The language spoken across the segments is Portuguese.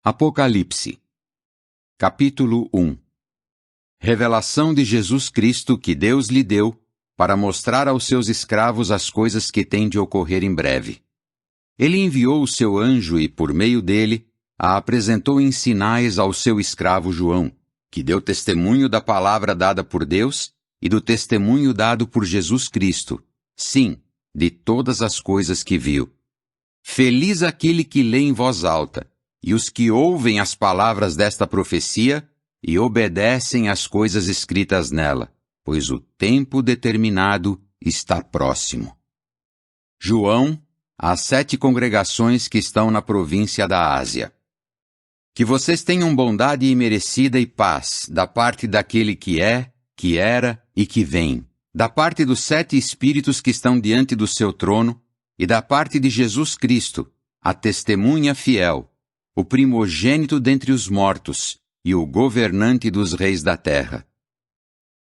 Apocalipse, capítulo 1. Revelação de Jesus Cristo que Deus lhe deu para mostrar aos seus escravos as coisas que têm de ocorrer em breve. Ele enviou o seu anjo e, por meio dele, a apresentou em sinais ao seu escravo João, que deu testemunho da palavra dada por Deus e do testemunho dado por Jesus Cristo, sim, de todas as coisas que viu. Feliz aquele que lê em voz alta, e os que ouvem as palavras desta profecia e obedecem às coisas escritas nela, pois o tempo determinado está próximo. João, às 7 congregações que estão na província da Ásia. Que vocês tenham bondade imerecida e paz da parte daquele que é, que era e que vem, da parte dos 7 espíritos que estão diante do seu trono, e da parte de Jesus Cristo, a testemunha fiel, o primogênito dentre os mortos e o governante dos reis da terra.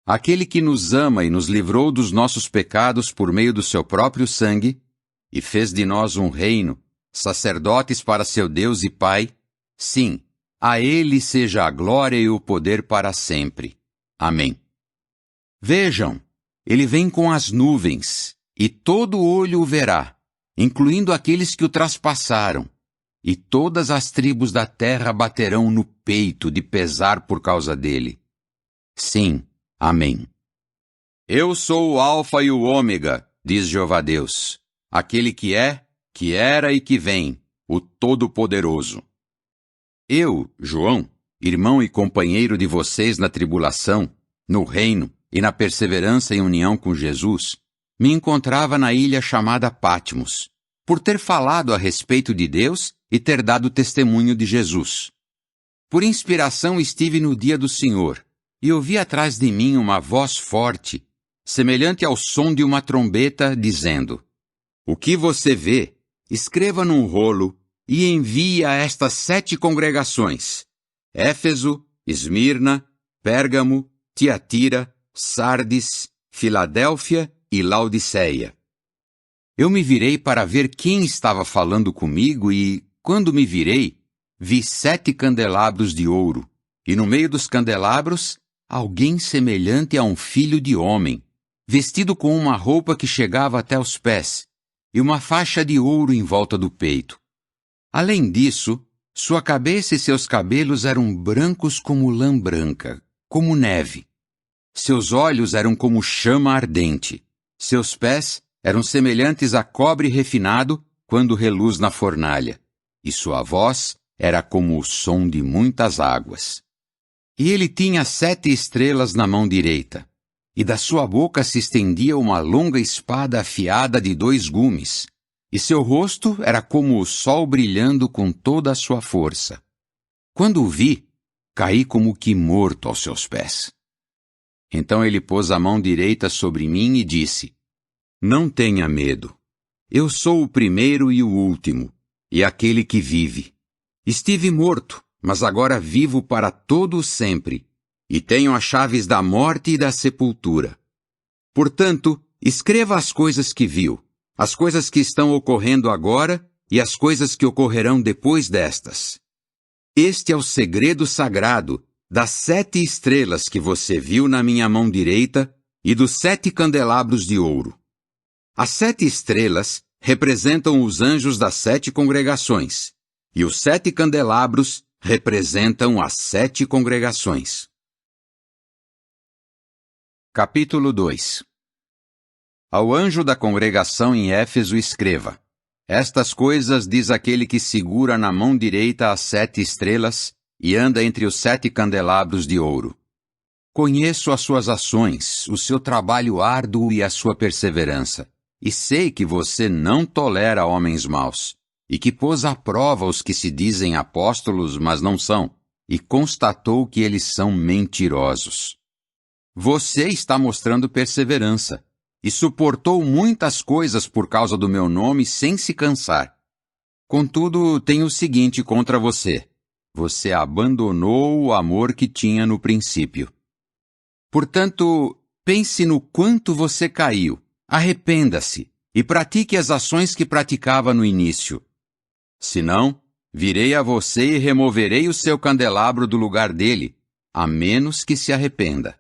Aquele que nos ama e nos livrou dos nossos pecados por meio do seu próprio sangue, e fez de nós um reino, sacerdotes para seu Deus e Pai, sim, a Ele seja a glória e o poder para sempre. Amém. Vejam, Ele vem com as nuvens, e todo olho o verá, incluindo aqueles que o traspassaram, e todas as tribos da terra baterão no peito de pesar por causa dele. Sim, amém. Eu sou o Alfa e o Ômega, diz Jeová Deus, aquele que é, que era e que vem, o Todo-Poderoso. Eu, João, irmão e companheiro de vocês na tribulação, no reino e na perseverança em união com Jesus, me encontrava na ilha chamada Patmos, por ter falado a respeito de Deus e ter dado testemunho de Jesus. Por inspiração estive no dia do Senhor, e ouvi atrás de mim uma voz forte, semelhante ao som de uma trombeta, dizendo: O que você vê, escreva num rolo e envie a estas 7 congregações: Éfeso, Esmirna, Pérgamo, Tiatira, Sardes, Filadélfia e Laodiceia. Eu me virei para ver quem estava falando comigo e, quando me virei, vi 7 candelabros de ouro, e no meio dos candelabros, alguém semelhante a um filho de homem, vestido com uma roupa que chegava até os pés, e uma faixa de ouro em volta do peito. Além disso, sua cabeça e seus cabelos eram brancos como lã branca, como neve. Seus olhos eram como chama ardente. Seus pés eram semelhantes a cobre refinado quando reluz na fornalha, e sua voz era como o som de muitas águas. E ele tinha 7 estrelas na mão direita, e da sua boca se estendia uma longa espada afiada de 2 gumes, e seu rosto era como o sol brilhando com toda a sua força. Quando o vi, caí como que morto aos seus pés. Então ele pôs a mão direita sobre mim e disse: Não tenha medo. Eu sou o primeiro e o último, e aquele que vive. Estive morto, mas agora vivo para todo o sempre, e tenho as chaves da morte e da sepultura. Portanto, escreva as coisas que viu, as coisas que estão ocorrendo agora e as coisas que ocorrerão depois destas. Este é o segredo sagrado das 7 estrelas que você viu na minha mão direita e dos 7 candelabros de ouro. As 7 estrelas representam os anjos das 7 congregações, e os 7 candelabros representam as 7 congregações. Capítulo 2. Ao anjo da congregação em Éfeso escreva: Estas coisas diz aquele que segura na mão direita as 7 estrelas e anda entre os 7 candelabros de ouro. Conheço as suas ações, o seu trabalho árduo e a sua perseverança, e sei que você não tolera homens maus, e que pôs à prova os que se dizem apóstolos, mas não são, e constatou que eles são mentirosos. Você está mostrando perseverança, e suportou muitas coisas por causa do meu nome sem se cansar. Contudo, tenho o seguinte contra você: você abandonou o amor que tinha no princípio. Portanto, pense no quanto você caiu, arrependa-se e pratique as ações que praticava no início. Se não, Virei a você e removerei o seu candelabro do lugar dele, a menos que se arrependa.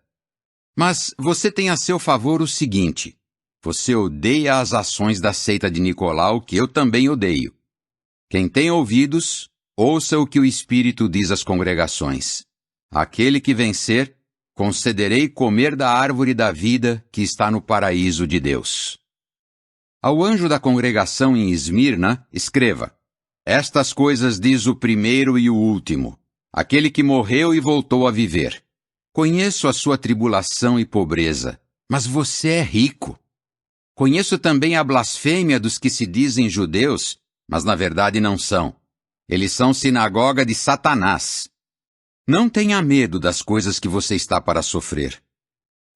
Mas você tem a seu favor o seguinte: você odeia as ações da seita de Nicolau, que eu também odeio. Quem tem ouvidos, ouça o que o Espírito diz às congregações. Aquele que vencer, concederei comer da árvore da vida que está no paraíso de Deus. Ao anjo da congregação em Esmirna, escreva: estas coisas diz o primeiro e o último, aquele que morreu e voltou a viver. Conheço a sua tribulação e pobreza, mas você é rico. Conheço também a blasfêmia dos que se dizem judeus, mas na verdade não são. Eles são sinagoga de Satanás. Não tenha medo das coisas que você está para sofrer.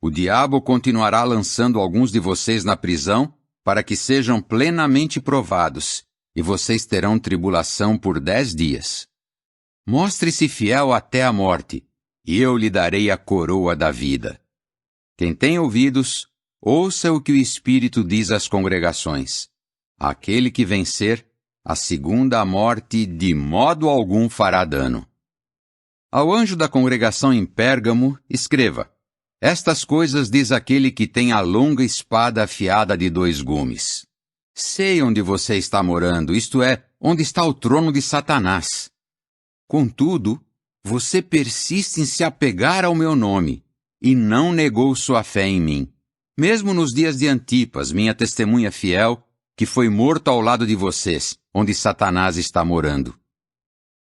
O diabo continuará lançando alguns de vocês na prisão para que sejam plenamente provados, e vocês terão tribulação por 10 dias. Mostre-se fiel até a morte, e eu lhe darei a coroa da vida. Quem tem ouvidos, ouça o que o Espírito diz às congregações. Aquele que vencer, a segunda morte de modo algum fará dano. Ao anjo da congregação em Pérgamo, escreva: estas coisas diz aquele que tem a longa espada afiada de 2 gumes. Sei onde você está morando, isto é, onde está o trono de Satanás. Contudo, você persiste em se apegar ao meu nome, e não negou sua fé em mim, mesmo nos dias de Antipas, minha testemunha fiel, que foi morto ao lado de vocês, onde Satanás está morando.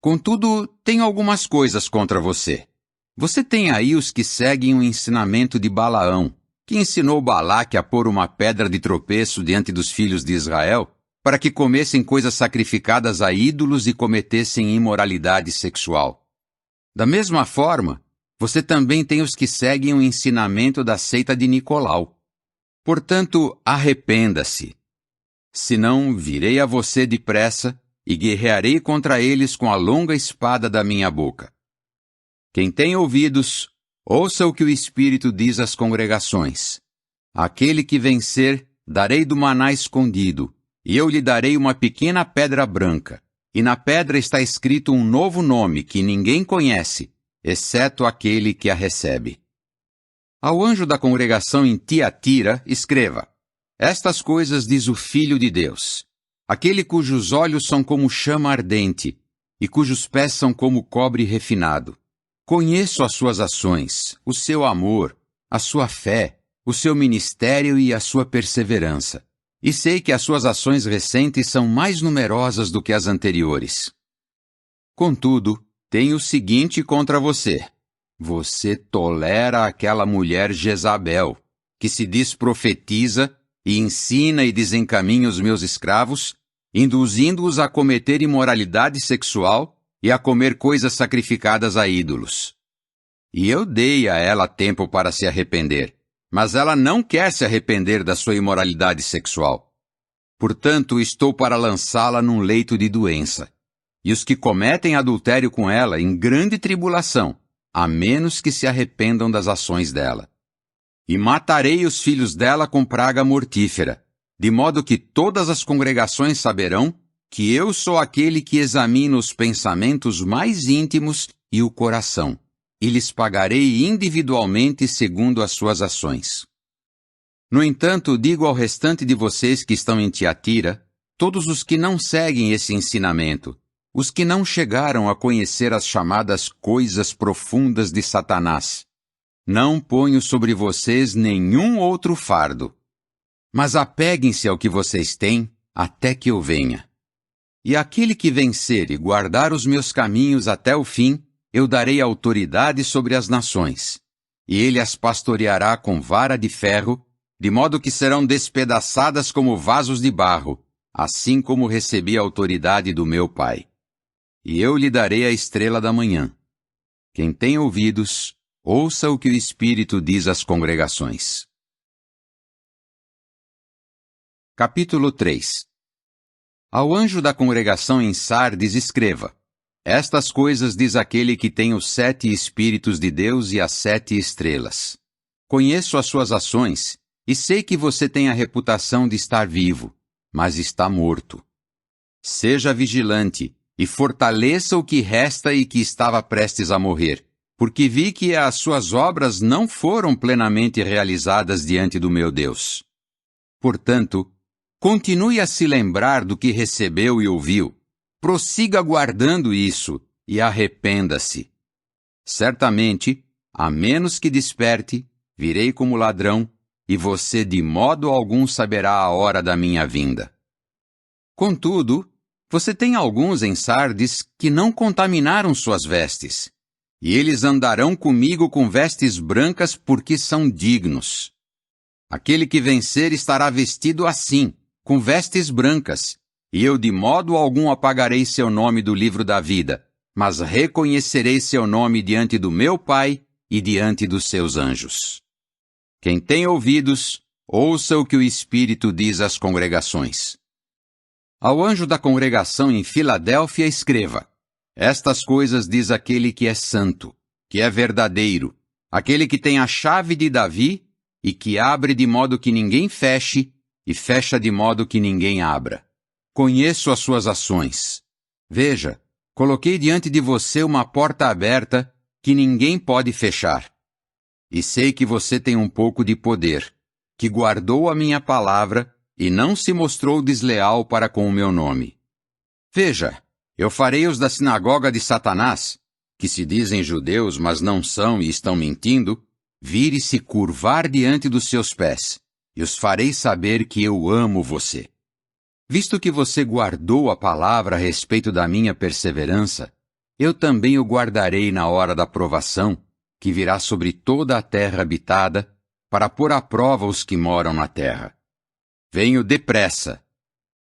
Contudo, tenho algumas coisas contra você. Você tem aí os que seguem o ensinamento de Balaão, que ensinou Balaque a pôr uma pedra de tropeço diante dos filhos de Israel, para que comessem coisas sacrificadas a ídolos e cometessem imoralidade sexual. Da mesma forma, você também tem os que seguem o ensinamento da seita de Nicolau. Portanto, arrependa-se. Senão, virei a você depressa e guerrearei contra eles com a longa espada da minha boca. Quem tem ouvidos, ouça o que o Espírito diz às congregações. Aquele que vencer, darei do maná escondido, e eu lhe darei uma pequena pedra branca, e na pedra está escrito um novo nome que ninguém conhece, exceto aquele que a recebe. Ao anjo da congregação em Tiatira, escreva: estas coisas diz o Filho de Deus, aquele cujos olhos são como chama ardente, e cujos pés são como cobre refinado. Conheço as suas ações, o seu amor, a sua fé, o seu ministério e a sua perseverança. E sei que as suas ações recentes são mais numerosas do que as anteriores. Contudo, tenho o seguinte contra você. Você tolera aquela mulher Jezabel, que se diz profetiza e ensina e desencaminha os meus escravos, induzindo-os a cometer imoralidade sexual e a comer coisas sacrificadas a ídolos. E eu dei a ela tempo para se arrepender, mas ela não quer se arrepender da sua imoralidade sexual. Portanto, estou para lançá-la num leito de doença, e os que cometem adultério com ela em grande tribulação, a menos que se arrependam das ações dela. E matarei os filhos dela com praga mortífera, de modo que todas as congregações saberão que eu sou aquele que examina os pensamentos mais íntimos e o coração, e lhes pagarei individualmente segundo as suas ações. No entanto, digo ao restante de vocês que estão em Tiatira, todos os que não seguem esse ensinamento, os que não chegaram a conhecer as chamadas coisas profundas de Satanás, não ponho sobre vocês nenhum outro fardo. Mas apeguem-se ao que vocês têm até que eu venha. E aquele que vencer e guardar os meus caminhos até o fim, eu darei autoridade sobre as nações. E ele as pastoreará com vara de ferro, de modo que serão despedaçadas como vasos de barro, assim como recebi a autoridade do meu Pai. E eu lhe darei a estrela da manhã. Quem tem ouvidos, ouça o que o Espírito diz às congregações. Capítulo 3. Ao anjo da congregação em Sardes escreva: estas coisas diz aquele que tem os 7 Espíritos de Deus e as 7 estrelas. Conheço as suas ações, e sei que você tem a reputação de estar vivo, mas está morto. Seja vigilante, e fortaleça o que resta e que estava prestes a morrer, porque vi que as suas obras não foram plenamente realizadas diante do meu Deus. Portanto, continue a se lembrar do que recebeu e ouviu, prossiga guardando isso e arrependa-se. Certamente, a menos que desperte, virei como ladrão, e você de modo algum saberá a hora da minha vinda. Contudo, você tem alguns em Sardes que não contaminaram suas vestes, e eles andarão comigo com vestes brancas porque são dignos. Aquele que vencer estará vestido assim, com vestes brancas, e eu de modo algum apagarei seu nome do livro da vida, mas reconhecerei seu nome diante do meu Pai e diante dos seus anjos. Quem tem ouvidos, ouça o que o Espírito diz às congregações. Ao anjo da congregação em Filadélfia escreva: Estas coisas diz aquele que é santo, que é verdadeiro, aquele que tem a chave de Davi e que abre de modo que ninguém feche e fecha de modo que ninguém abra. Conheço as suas ações. Veja, coloquei diante de você uma porta aberta que ninguém pode fechar. E sei que você tem um pouco de poder, que guardou a minha palavra e não se mostrou desleal para com o meu nome. Veja, eu farei os da sinagoga de Satanás, que se dizem judeus, mas não são e estão mentindo, vir e se curvar diante dos seus pés, e os farei saber que eu amo você. Visto que você guardou a palavra a respeito da minha perseverança, eu também o guardarei na hora da provação, que virá sobre toda a terra habitada, para pôr à prova os que moram na terra. Venho depressa.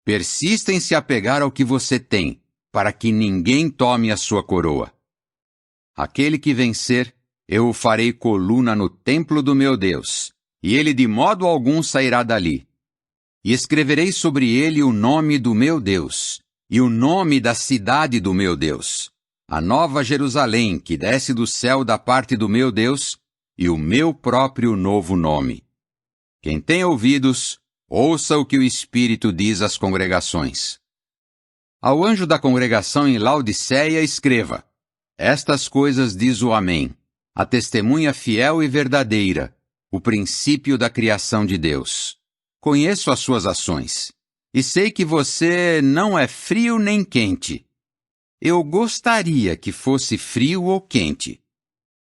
Persista em se apegar ao que você tem, para que ninguém tome a sua coroa. Aquele que vencer, eu o farei coluna no templo do meu Deus, e ele de modo algum sairá dali. E escreverei sobre ele o nome do meu Deus, e o nome da cidade do meu Deus, a nova Jerusalém que desce do céu da parte do meu Deus, e o meu próprio novo nome. Quem tem ouvidos, ouça o que o Espírito diz às congregações. Ao anjo da congregação em Laodiceia escreva: Estas coisas diz o Amém, a testemunha fiel e verdadeira, o princípio da criação de Deus. Conheço as suas ações, e sei que você não é frio nem quente. Eu gostaria que fosse frio ou quente.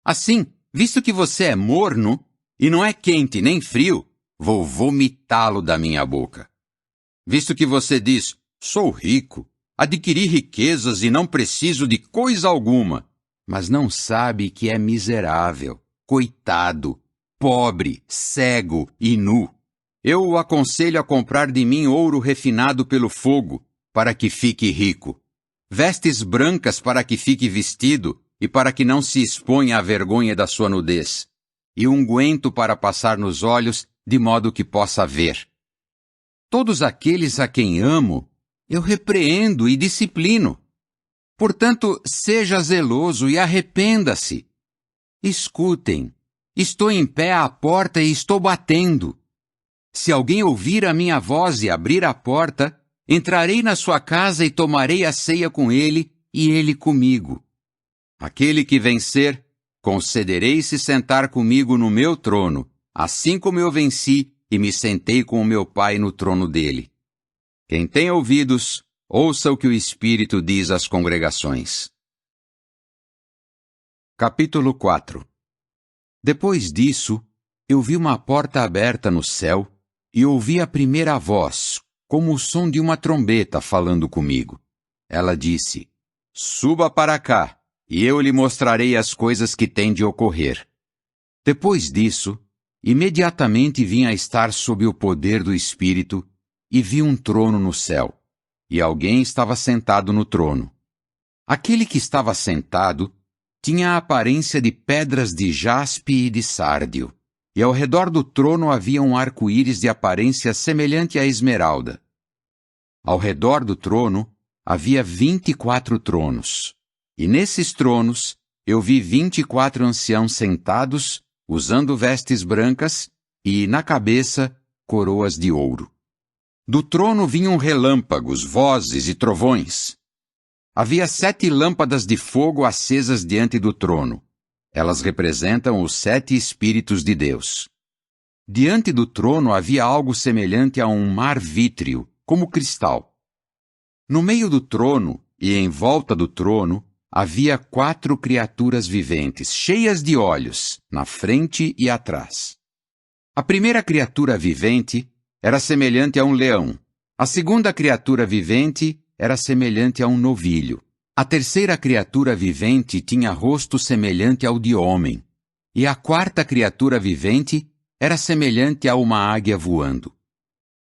Assim, visto que você é morno, e não é quente nem frio, vou vomitá-lo da minha boca. Visto que você diz, sou rico, adquiri riquezas e não preciso de coisa alguma, mas não sabe que é miserável, coitado, pobre, cego e nu. Eu o aconselho a comprar de mim ouro refinado pelo fogo, para que fique rico, vestes brancas para que fique vestido e para que não se exponha à vergonha da sua nudez, e unguento para passar nos olhos, de modo que possa ver. Todos aqueles a quem amo, eu repreendo e disciplino. Portanto, seja zeloso e arrependa-se. Escutem, estou em pé à porta e estou batendo. Se alguém ouvir a minha voz e abrir a porta, entrarei na sua casa e tomarei a ceia com ele e ele comigo. Aquele que vencer, concederei se sentar comigo no meu trono, assim como eu venci e me sentei com o meu Pai no trono dele. Quem tem ouvidos, ouça o que o Espírito diz às congregações. Capítulo 4. Depois disso, eu vi uma porta aberta no céu e ouvi a primeira voz, como o som de uma trombeta falando comigo. Ela disse: Suba para cá, e eu lhe mostrarei as coisas que têm de ocorrer. Depois disso, imediatamente vim a estar sob o poder do Espírito, e vi um trono no céu, e alguém estava sentado no trono. Aquele que estava sentado tinha a aparência de pedras de jaspe e de sárdio, e ao redor do trono havia um arco-íris de aparência semelhante à esmeralda. Ao redor do trono havia 24 tronos, e nesses tronos eu vi 24 anciãos sentados, usando vestes brancas, e, na cabeça, coroas de ouro. Do trono vinham relâmpagos, vozes e trovões. havia 7 lâmpadas de fogo acesas diante do trono. Elas representam os 7 Espíritos de Deus. Diante do trono havia algo semelhante a um mar vítreo, como cristal. No meio do trono e em volta do trono havia 4 criaturas viventes, cheias de olhos, na frente e atrás. A primeira criatura vivente era semelhante a um leão. A segunda criatura vivente era semelhante a um novilho. A terceira criatura vivente tinha rosto semelhante ao de homem. E a quarta criatura vivente era semelhante a uma águia voando.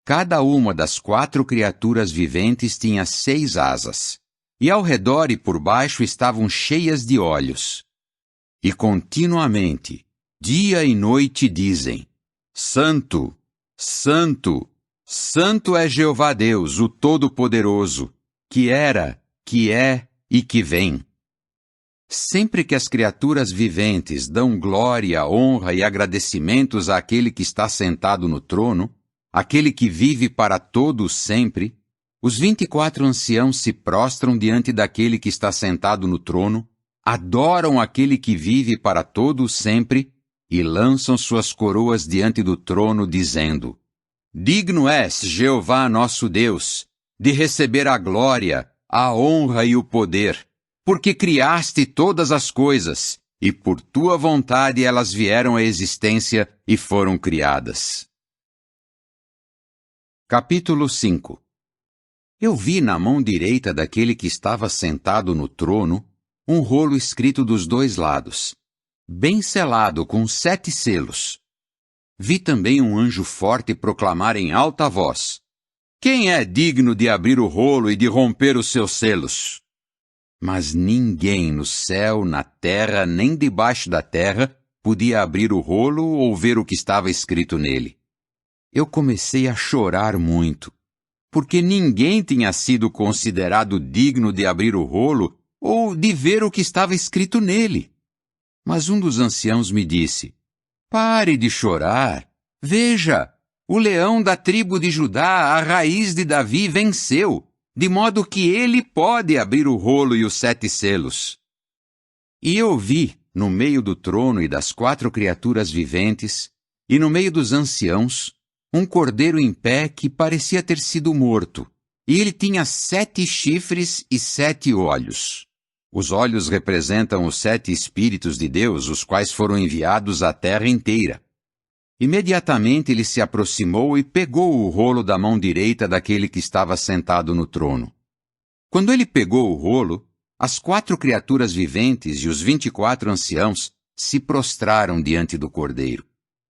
Cada uma das 4 criaturas viventes tinha 6 asas, e ao redor e por baixo estavam cheias de olhos. E continuamente, dia e noite dizem: Santo, Santo, Santo é Jeová Deus, o Todo-Poderoso, que era, que é e que vem. Sempre que as criaturas viventes dão glória, honra e agradecimentos àquele que está sentado no trono, aquele que vive para todos sempre, os 24 anciãos se prostram diante daquele que está sentado no trono, adoram aquele que vive para todos sempre e lançam suas coroas diante do trono, dizendo: Digno és, Jeová nosso Deus, de receber a glória, a honra e o poder, porque criaste todas as coisas, e por tua vontade elas vieram à existência e foram criadas. Capítulo 5. Eu vi na mão direita daquele que estava sentado no trono um rolo escrito dos 2 lados, bem selado com 7 selos. Vi também um anjo forte proclamar em alta voz: Quem é digno de abrir o rolo e de romper os seus selos? Mas ninguém no céu, na terra, nem debaixo da terra podia abrir o rolo ou ver o que estava escrito nele. Eu comecei a chorar muito, porque ninguém tinha sido considerado digno de abrir o rolo ou de ver o que estava escrito nele. Mas um dos anciãos me disse: Pare de chorar. Veja, o leão da tribo de Judá, a raiz de Davi, venceu, de modo que ele pode abrir o rolo e os 7 selos. E eu vi, no meio do trono e das 4 criaturas viventes, e no meio dos anciãos, um cordeiro em pé que parecia ter sido morto, e ele tinha 7 chifres e 7 olhos. Os olhos representam os 7 Espíritos de Deus, os quais foram enviados à terra inteira. Imediatamente ele se aproximou e pegou o rolo da mão direita daquele que estava sentado no trono. Quando ele pegou o rolo, as 4 criaturas viventes e os 24 anciãos se prostraram diante do cordeiro.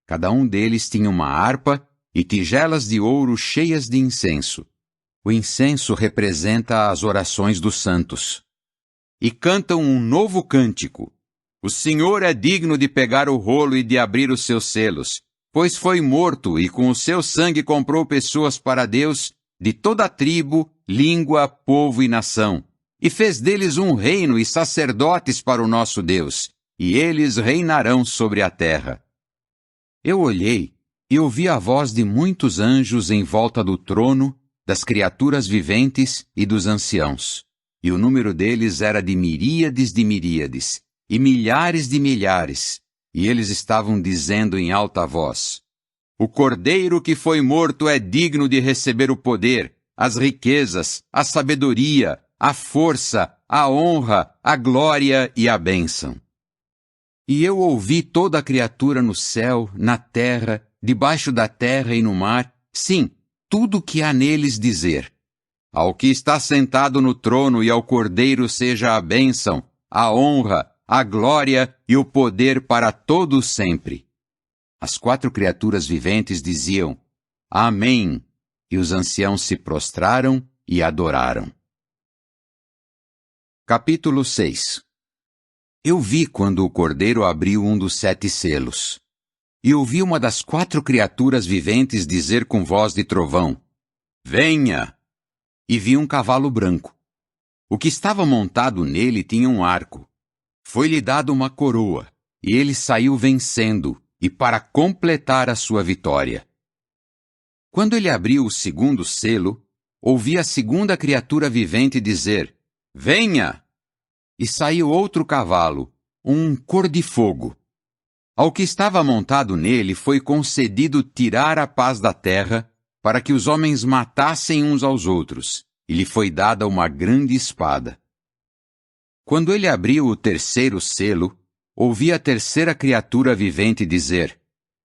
Cada um deles tinha uma harpa e tigelas de ouro cheias de incenso. O incenso representa as orações dos santos. E cantam um novo cântico: O Senhor é digno de pegar o rolo e de abrir os seus selos, pois foi morto e com o seu sangue comprou pessoas para Deus de toda tribo, língua, povo e nação, e fez deles um reino e sacerdotes para o nosso Deus, e eles reinarão sobre a terra. Eu olhei e ouvi a voz de muitos anjos em volta do trono, das criaturas viventes e dos anciãos, e o número deles era de miríades e milhares de milhares, e eles estavam dizendo em alta voz: O cordeiro que foi morto é digno de receber o poder, as riquezas, a sabedoria, a força, a honra, a glória e a bênção. E eu ouvi toda a criatura no céu, na terra, debaixo da terra e no mar, sim, tudo o que há neles dizer: Ao que está sentado no trono e ao cordeiro seja a bênção, a honra, a glória e o poder para todos sempre. As 4 criaturas viventes diziam: Amém, e os anciãos se prostraram e adoraram. Capítulo 6. Eu vi quando o cordeiro abriu um dos 7 selos, e ouvi uma das 4 criaturas viventes dizer com voz de trovão: Venha! E vi um cavalo branco. O que estava montado nele tinha um arco. Foi-lhe dado uma coroa, e ele saiu vencendo, e para completar a sua vitória. Quando ele abriu o 2º selo, ouvi a 2ª criatura vivente dizer: venha! E saiu outro cavalo, um cor-de-fogo. Ao que estava montado nele foi concedido tirar a paz da terra, para que os homens matassem uns aos outros, e lhe foi dada uma grande espada. Quando ele abriu o terceiro selo, ouvi a terceira criatura vivente dizer: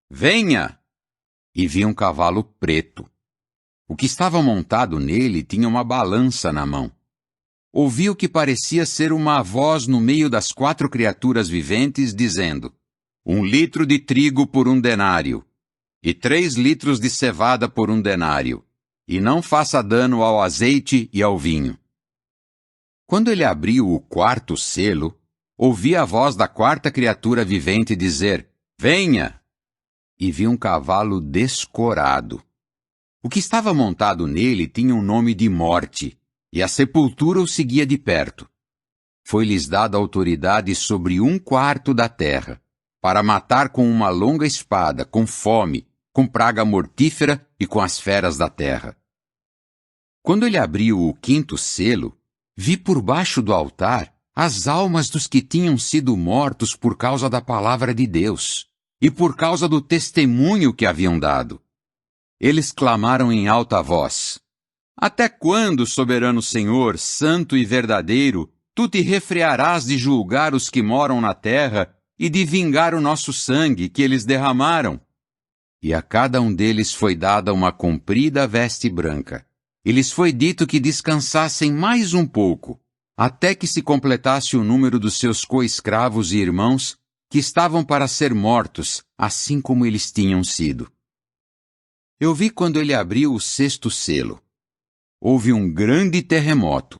venha! E vi um cavalo preto. O que estava montado nele tinha uma balança na mão. Ouvi o que parecia ser uma voz no meio das 4 criaturas viventes, dizendo: 1 litro de trigo por 1 denário, e 3 litros de cevada por 1 denário, e não faça dano ao azeite e ao vinho. Quando ele abriu o 4º selo, ouvi a voz da 4ª criatura vivente dizer: venha! E vi um cavalo descorado. O que estava montado nele tinha um nome de Morte, e a sepultura o seguia de perto. Foi-lhes dada autoridade sobre 1/4 da terra, para matar com uma longa espada, com fome, com praga mortífera e com as feras da terra. Quando ele abriu o 5º selo, vi por baixo do altar as almas dos que tinham sido mortos por causa da palavra de Deus e por causa do testemunho que haviam dado. Eles clamaram em alta voz: até quando, soberano Senhor, santo e verdadeiro, tu te refrearás de julgar os que moram na terra e de vingar o nosso sangue que eles derramaram? E a cada um deles foi dada uma comprida veste branca. E lhes foi dito que descansassem mais um pouco, até que se completasse o número dos seus coescravos e irmãos, que estavam para ser mortos, assim como eles tinham sido. Eu vi quando ele abriu o 6º selo. Houve um grande terremoto,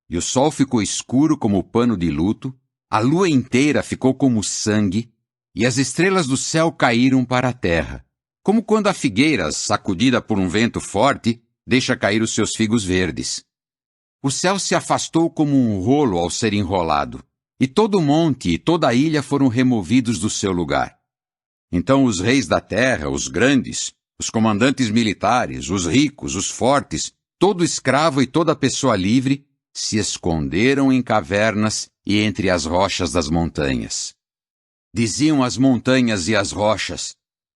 e o sol ficou escuro como pano de luto, a lua inteira ficou como sangue, e as estrelas do céu caíram para a terra, como quando a figueira, sacudida por um vento forte, deixa cair os seus figos verdes. O céu se afastou como um rolo ao ser enrolado, e todo o monte e toda a ilha foram removidos do seu lugar. Então os reis da terra, os grandes, os comandantes militares, os ricos, os fortes, todo escravo e toda pessoa livre, se esconderam em cavernas e entre as rochas das montanhas. Diziam as montanhas e as rochas: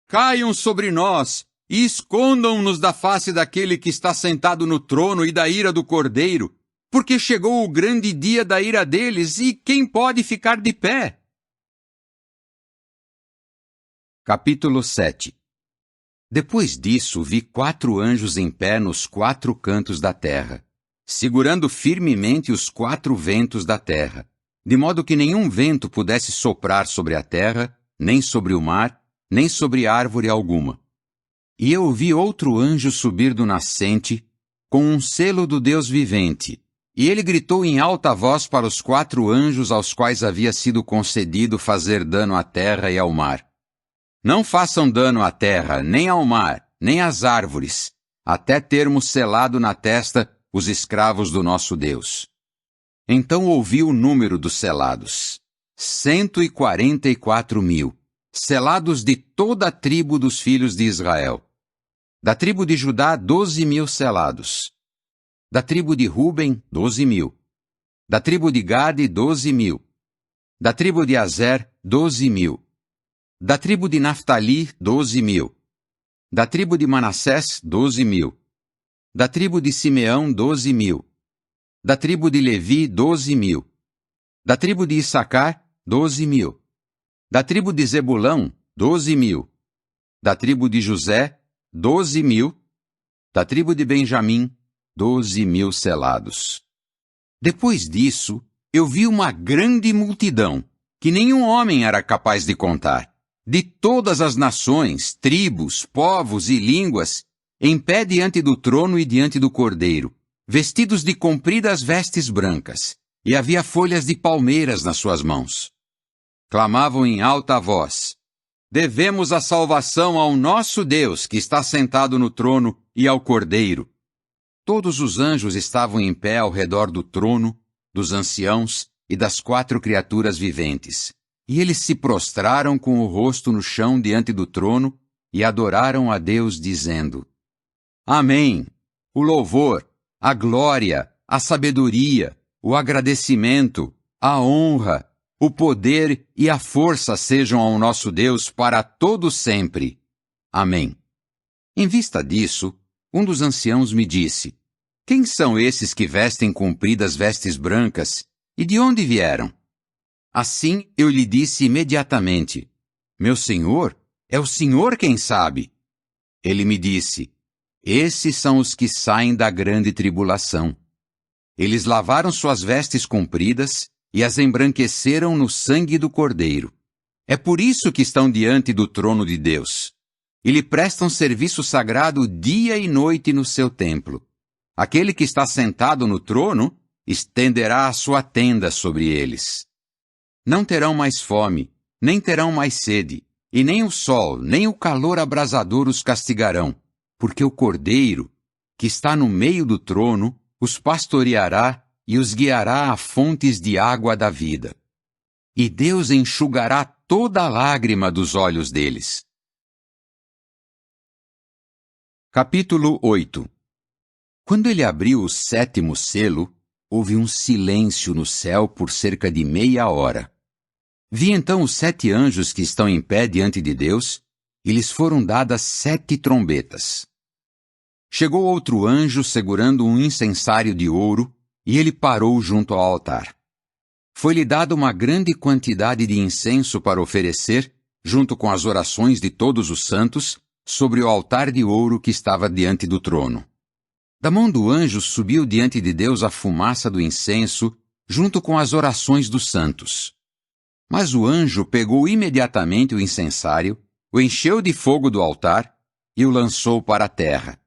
caiam sobre nós e escondam-nos da face daquele que está sentado no trono e da ira do Cordeiro, porque chegou o grande dia da ira deles, e quem pode ficar de pé? Capítulo 7. Depois disso, vi 4 anjos em pé nos 4 cantos da terra, segurando firmemente os 4 ventos da terra, de modo que nenhum vento pudesse soprar sobre a terra, nem sobre o mar, nem sobre árvore alguma. E eu vi outro anjo subir do nascente, com um selo do Deus vivente, e ele gritou em alta voz para os 4 anjos aos quais havia sido concedido fazer dano à terra e ao mar: não façam dano à terra, nem ao mar, nem às árvores, até termos selado na testa os escravos do nosso Deus. Então ouvi o número dos selados: 144.000, selados de toda a tribo dos filhos de Israel. Da tribo de Judá, 12.000 selados. Da tribo de Ruben, 12.000. Da tribo de Gade, 12.000. Da tribo de Azer, 12.000. Da tribo de Naftali, 12.000. Da tribo de Manassés, 12.000. Da tribo de Simeão, 12.000. Da tribo de Levi, 12.000. Da tribo de Issacar, 12.000. Da tribo de Zebulão, 12.000. Da tribo de José, 12.000. Da tribo de Benjamim, 12.000 selados. Depois disso, eu vi uma grande multidão, que nenhum homem era capaz de contar, de todas as nações, tribos, povos e línguas, em pé diante do trono e diante do Cordeiro, vestidos de compridas vestes brancas, e havia folhas de palmeiras nas suas mãos. Clamavam em alta voz: devemos a salvação ao nosso Deus, que está sentado no trono, e ao Cordeiro. Todos os anjos estavam em pé ao redor do trono, dos anciãos e das 4 criaturas viventes, e eles se prostraram com o rosto no chão diante do trono e adoraram a Deus, dizendo: Amém! O louvor, a glória, a sabedoria, o agradecimento, a honra, o poder e a força sejam ao nosso Deus para todo sempre. Amém. Em vista disso, um dos anciãos me disse: Quem são esses que vestem compridas vestes brancas, e de onde vieram? Assim eu lhe disse imediatamente: Meu senhor, é o senhor quem sabe. Ele me disse: Esses são os que saem da grande tribulação. Eles lavaram suas vestes compridas e as embranqueceram no sangue do Cordeiro. É por isso que estão diante do trono de Deus. E lhe prestam serviço sagrado dia e noite no seu templo. Aquele que está sentado no trono estenderá a sua tenda sobre eles. Não terão mais fome, nem terão mais sede, e nem o sol, nem o calor abrasador os castigarão, porque o Cordeiro, que está no meio do trono, os pastoreará e os guiará a fontes de água da vida. E Deus enxugará toda a lágrima dos olhos deles. Capítulo 8. Quando ele abriu o 7º selo, houve um silêncio no céu por cerca de meia hora. Vi então os 7 anjos que estão em pé diante de Deus, e lhes foram dadas 7 trombetas. Chegou outro anjo segurando um incensário de ouro, e ele parou junto ao altar. Foi-lhe dada uma grande quantidade de incenso para oferecer, junto com as orações de todos os santos, sobre o altar de ouro que estava diante do trono. Da mão do anjo subiu diante de Deus a fumaça do incenso, junto com as orações dos santos. Mas o anjo pegou imediatamente o incensário, o encheu de fogo do altar e o lançou para a terra.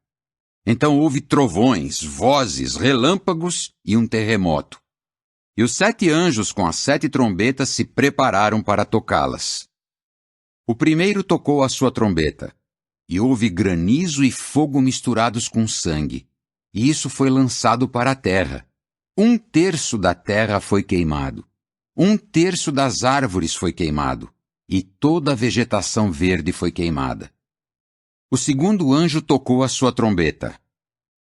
Então houve trovões, vozes, relâmpagos e um terremoto. E os 7 anjos com as 7 trombetas se prepararam para tocá-las. O primeiro tocou a sua trombeta, e houve granizo e fogo misturados com sangue, e isso foi lançado para a terra. 1/3 da terra foi queimado. 1/3 das árvores foi queimado, e toda a vegetação verde foi queimada. O segundo anjo tocou a sua trombeta,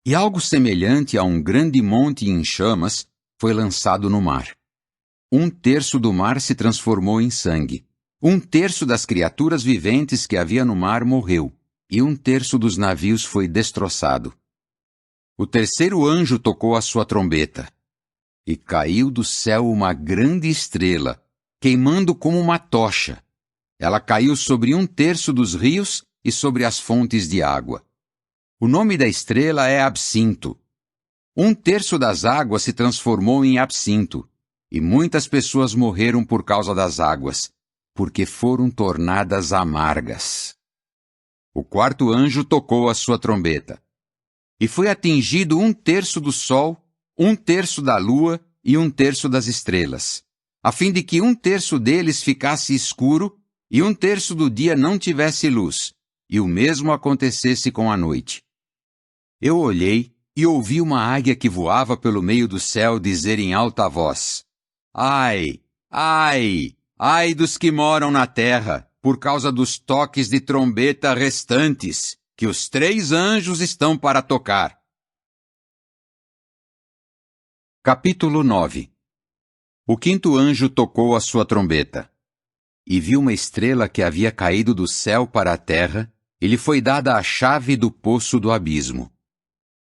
e algo semelhante a um grande monte em chamas foi lançado no mar. 1/3 do mar se transformou em sangue. 1/3 das criaturas viventes que havia no mar morreu, e 1/3 dos navios foi destroçado. O terceiro anjo tocou a sua trombeta, e caiu do céu uma grande estrela, queimando como uma tocha. Ela caiu sobre 1/3 dos rios e sobre as fontes de água. O nome da estrela é Absinto. 1/3 das águas se transformou em absinto, e muitas pessoas morreram por causa das águas, porque foram tornadas amargas. O quarto anjo tocou a sua trombeta, e foi atingido 1/3 do sol, 1/3 da lua e 1/3 das estrelas, a fim de que 1/3 deles ficasse escuro e 1/3 do dia não tivesse luz, e o mesmo acontecesse com a noite. Eu olhei e ouvi uma águia que voava pelo meio do céu dizer em alta voz: Ai, ai, ai dos que moram na terra, por causa dos toques de trombeta restantes, que os 3 anjos estão para tocar. Capítulo 9. O quinto anjo tocou a sua trombeta, e viu uma estrela que havia caído do céu para a terra, e lhe foi dada a chave do poço do abismo.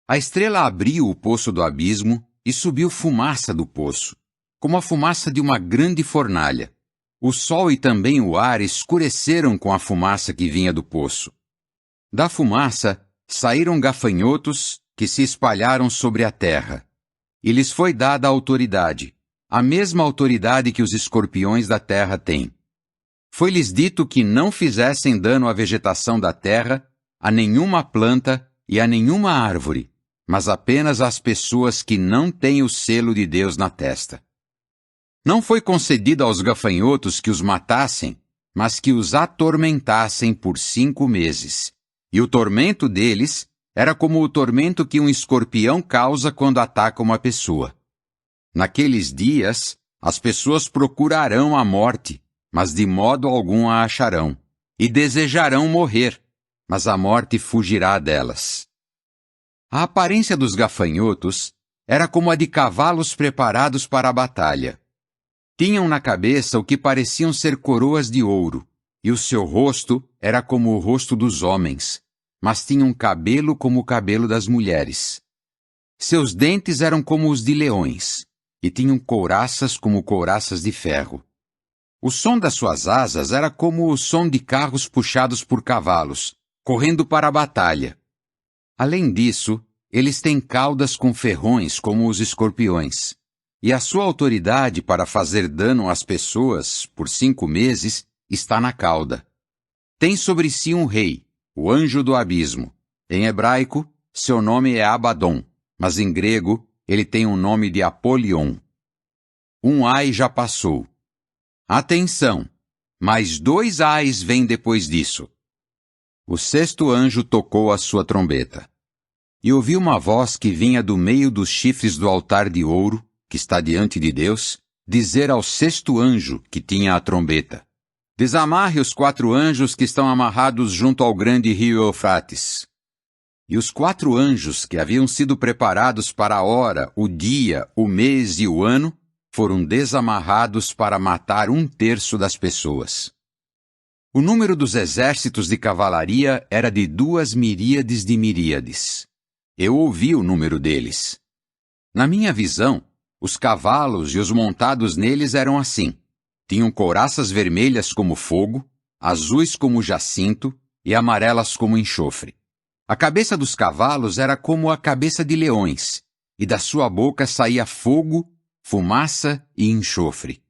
A estrela abriu o poço do abismo e subiu fumaça do poço, como a fumaça de uma grande fornalha. O sol e também o ar escureceram com a fumaça que vinha do poço. Da fumaça saíram gafanhotos que se espalharam sobre a terra. E lhes foi dada a autoridade, a mesma autoridade que os escorpiões da terra têm. Foi-lhes dito que não fizessem dano à vegetação da terra, a nenhuma planta e a nenhuma árvore, mas apenas às pessoas que não têm o selo de Deus na testa. Não foi concedido aos gafanhotos que os matassem, mas que os atormentassem por 5 meses. E o tormento deles era como o tormento que um escorpião causa quando ataca uma pessoa. Naqueles dias, as pessoas procurarão a morte, mas de modo algum a acharão, e desejarão morrer, mas a morte fugirá delas. A aparência dos gafanhotos era como a de cavalos preparados para a batalha. Tinham na cabeça o que pareciam ser coroas de ouro, e o seu rosto era como o rosto dos homens, mas tinham cabelo como o cabelo das mulheres. Seus dentes eram como os de leões, e tinham couraças como couraças de ferro. O som das suas asas era como o som de carros puxados por cavalos, correndo para a batalha. Além disso, eles têm caudas com ferrões como os escorpiões, e a sua autoridade para fazer dano às pessoas, por 5 meses, está na cauda. Tem sobre si um rei, o anjo do abismo. Em hebraico, seu nome é Abaddon, mas em grego, ele tem o nome de Apolion. Um ai já passou. Atenção! Mais 2 ais vêm depois disso. O 6º anjo tocou a sua trombeta. E ouvi uma voz que vinha do meio dos chifres do altar de ouro, que está diante de Deus, dizer ao 6º anjo, que tinha a trombeta: desamarre os 4 anjos que estão amarrados junto ao grande rio Eufrates. E os 4 anjos que haviam sido preparados para a hora, o dia, o mês e o ano, foram desamarrados para matar 1/3 das pessoas. O número dos exércitos de cavalaria era de 2 miríades de miríades. Eu ouvi o número deles. Na minha visão, os cavalos e os montados neles eram assim. Tinham couraças vermelhas como fogo, azuis como jacinto e amarelas como enxofre. A cabeça dos cavalos era como a cabeça de leões, e da sua boca saía fogo, fumaça e enxofre.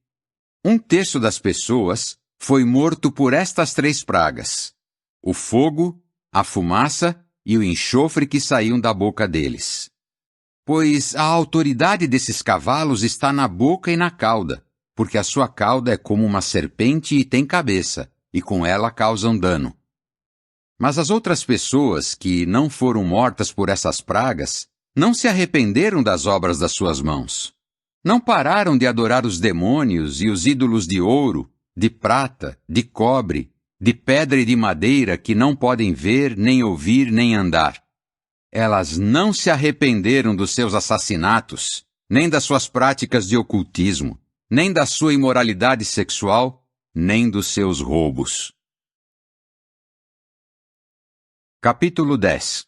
1/3 das pessoas foi morto por estas 3 pragas: o fogo, a fumaça e o enxofre que saíam da boca deles. Pois a autoridade desses cavalos está na boca e na cauda, porque a sua cauda é como uma serpente e tem cabeça, e com ela causam dano. Mas as outras pessoas que não foram mortas por essas pragas não se arrependeram das obras das suas mãos. Não pararam de adorar os demônios e os ídolos de ouro, de prata, de cobre, de pedra e de madeira que não podem ver, nem ouvir, nem andar. Elas não se arrependeram dos seus assassinatos, nem das suas práticas de ocultismo, nem da sua imoralidade sexual, nem dos seus roubos. Capítulo 10.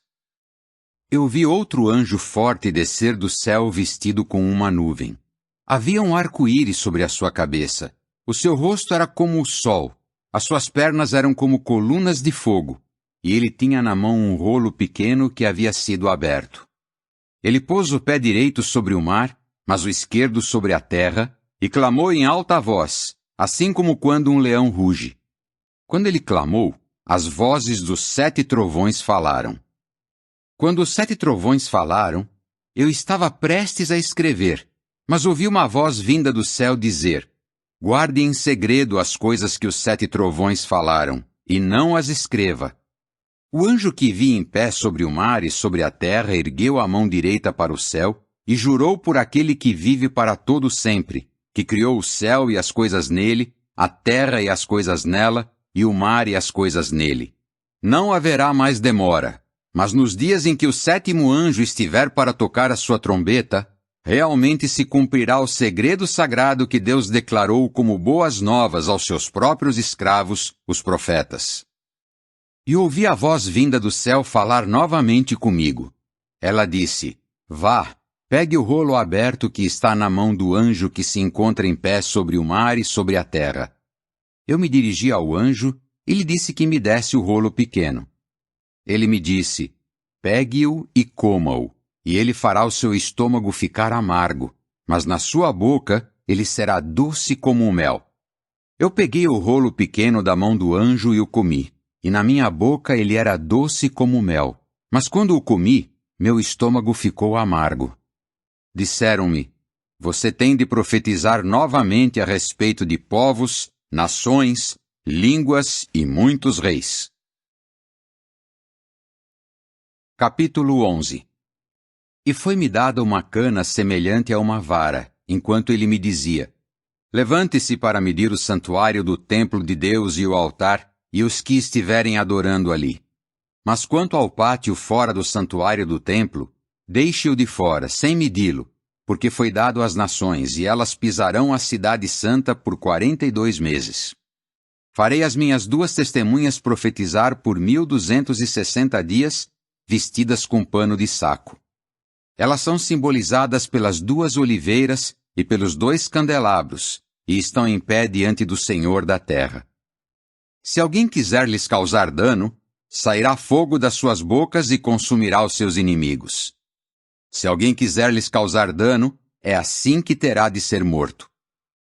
Eu vi outro anjo forte descer do céu vestido com uma nuvem. Havia um arco-íris sobre a sua cabeça. O seu rosto era como o sol. As suas pernas eram como colunas de fogo. E ele tinha na mão um rolo pequeno que havia sido aberto. Ele pôs o pé direito sobre o mar, mas o esquerdo sobre a terra, e clamou em alta voz, assim como quando um leão ruge. Quando ele clamou, as vozes dos 7 trovões falaram. Quando os 7 trovões falaram, eu estava prestes a escrever, mas ouvi uma voz vinda do céu dizer: guarde em segredo as coisas que os 7 trovões falaram, e não as escreva. O anjo que vi em pé sobre o mar e sobre a terra ergueu a mão direita para o céu e jurou por aquele que vive para todo sempre, que criou o céu e as coisas nele, a terra e as coisas nela, e o mar e as coisas nele. Não haverá mais demora, mas nos dias em que o 7º anjo estiver para tocar a sua trombeta, realmente se cumprirá o segredo sagrado que Deus declarou como boas novas aos seus próprios escravos, os profetas. E ouvi a voz vinda do céu falar novamente comigo. Ela disse: vá, pegue o rolo aberto que está na mão do anjo que se encontra em pé sobre o mar e sobre a terra. Eu me dirigi ao anjo e lhe disse que me desse o rolo pequeno. Ele me disse: pegue-o e coma-o, e ele fará o seu estômago ficar amargo, mas na sua boca ele será doce como o mel. Eu peguei o rolo pequeno da mão do anjo e o comi, e na minha boca ele era doce como o mel, mas quando o comi, meu estômago ficou amargo. Disseram-me: você tem de profetizar novamente a respeito de povos, nações, línguas e muitos reis. Capítulo 11. E foi-me dada uma cana semelhante a uma vara, enquanto ele me dizia: levante-se para medir o santuário do templo de Deus e o altar, e os que estiverem adorando ali. Mas quanto ao pátio fora do santuário do templo, Deixe-o de fora, sem medi-lo, porque foi dado às nações, e elas pisarão a cidade santa por 42 meses. Farei as minhas 2 testemunhas profetizar por 1260 dias, vestidas com pano de saco. Elas são simbolizadas pelas 2 oliveiras e pelos 2 candelabros, e estão em pé diante do Senhor da terra. Se alguém quiser lhes causar dano, sairá fogo das suas bocas e consumirá os seus inimigos. Se alguém quiser lhes causar dano, é assim que terá de ser morto.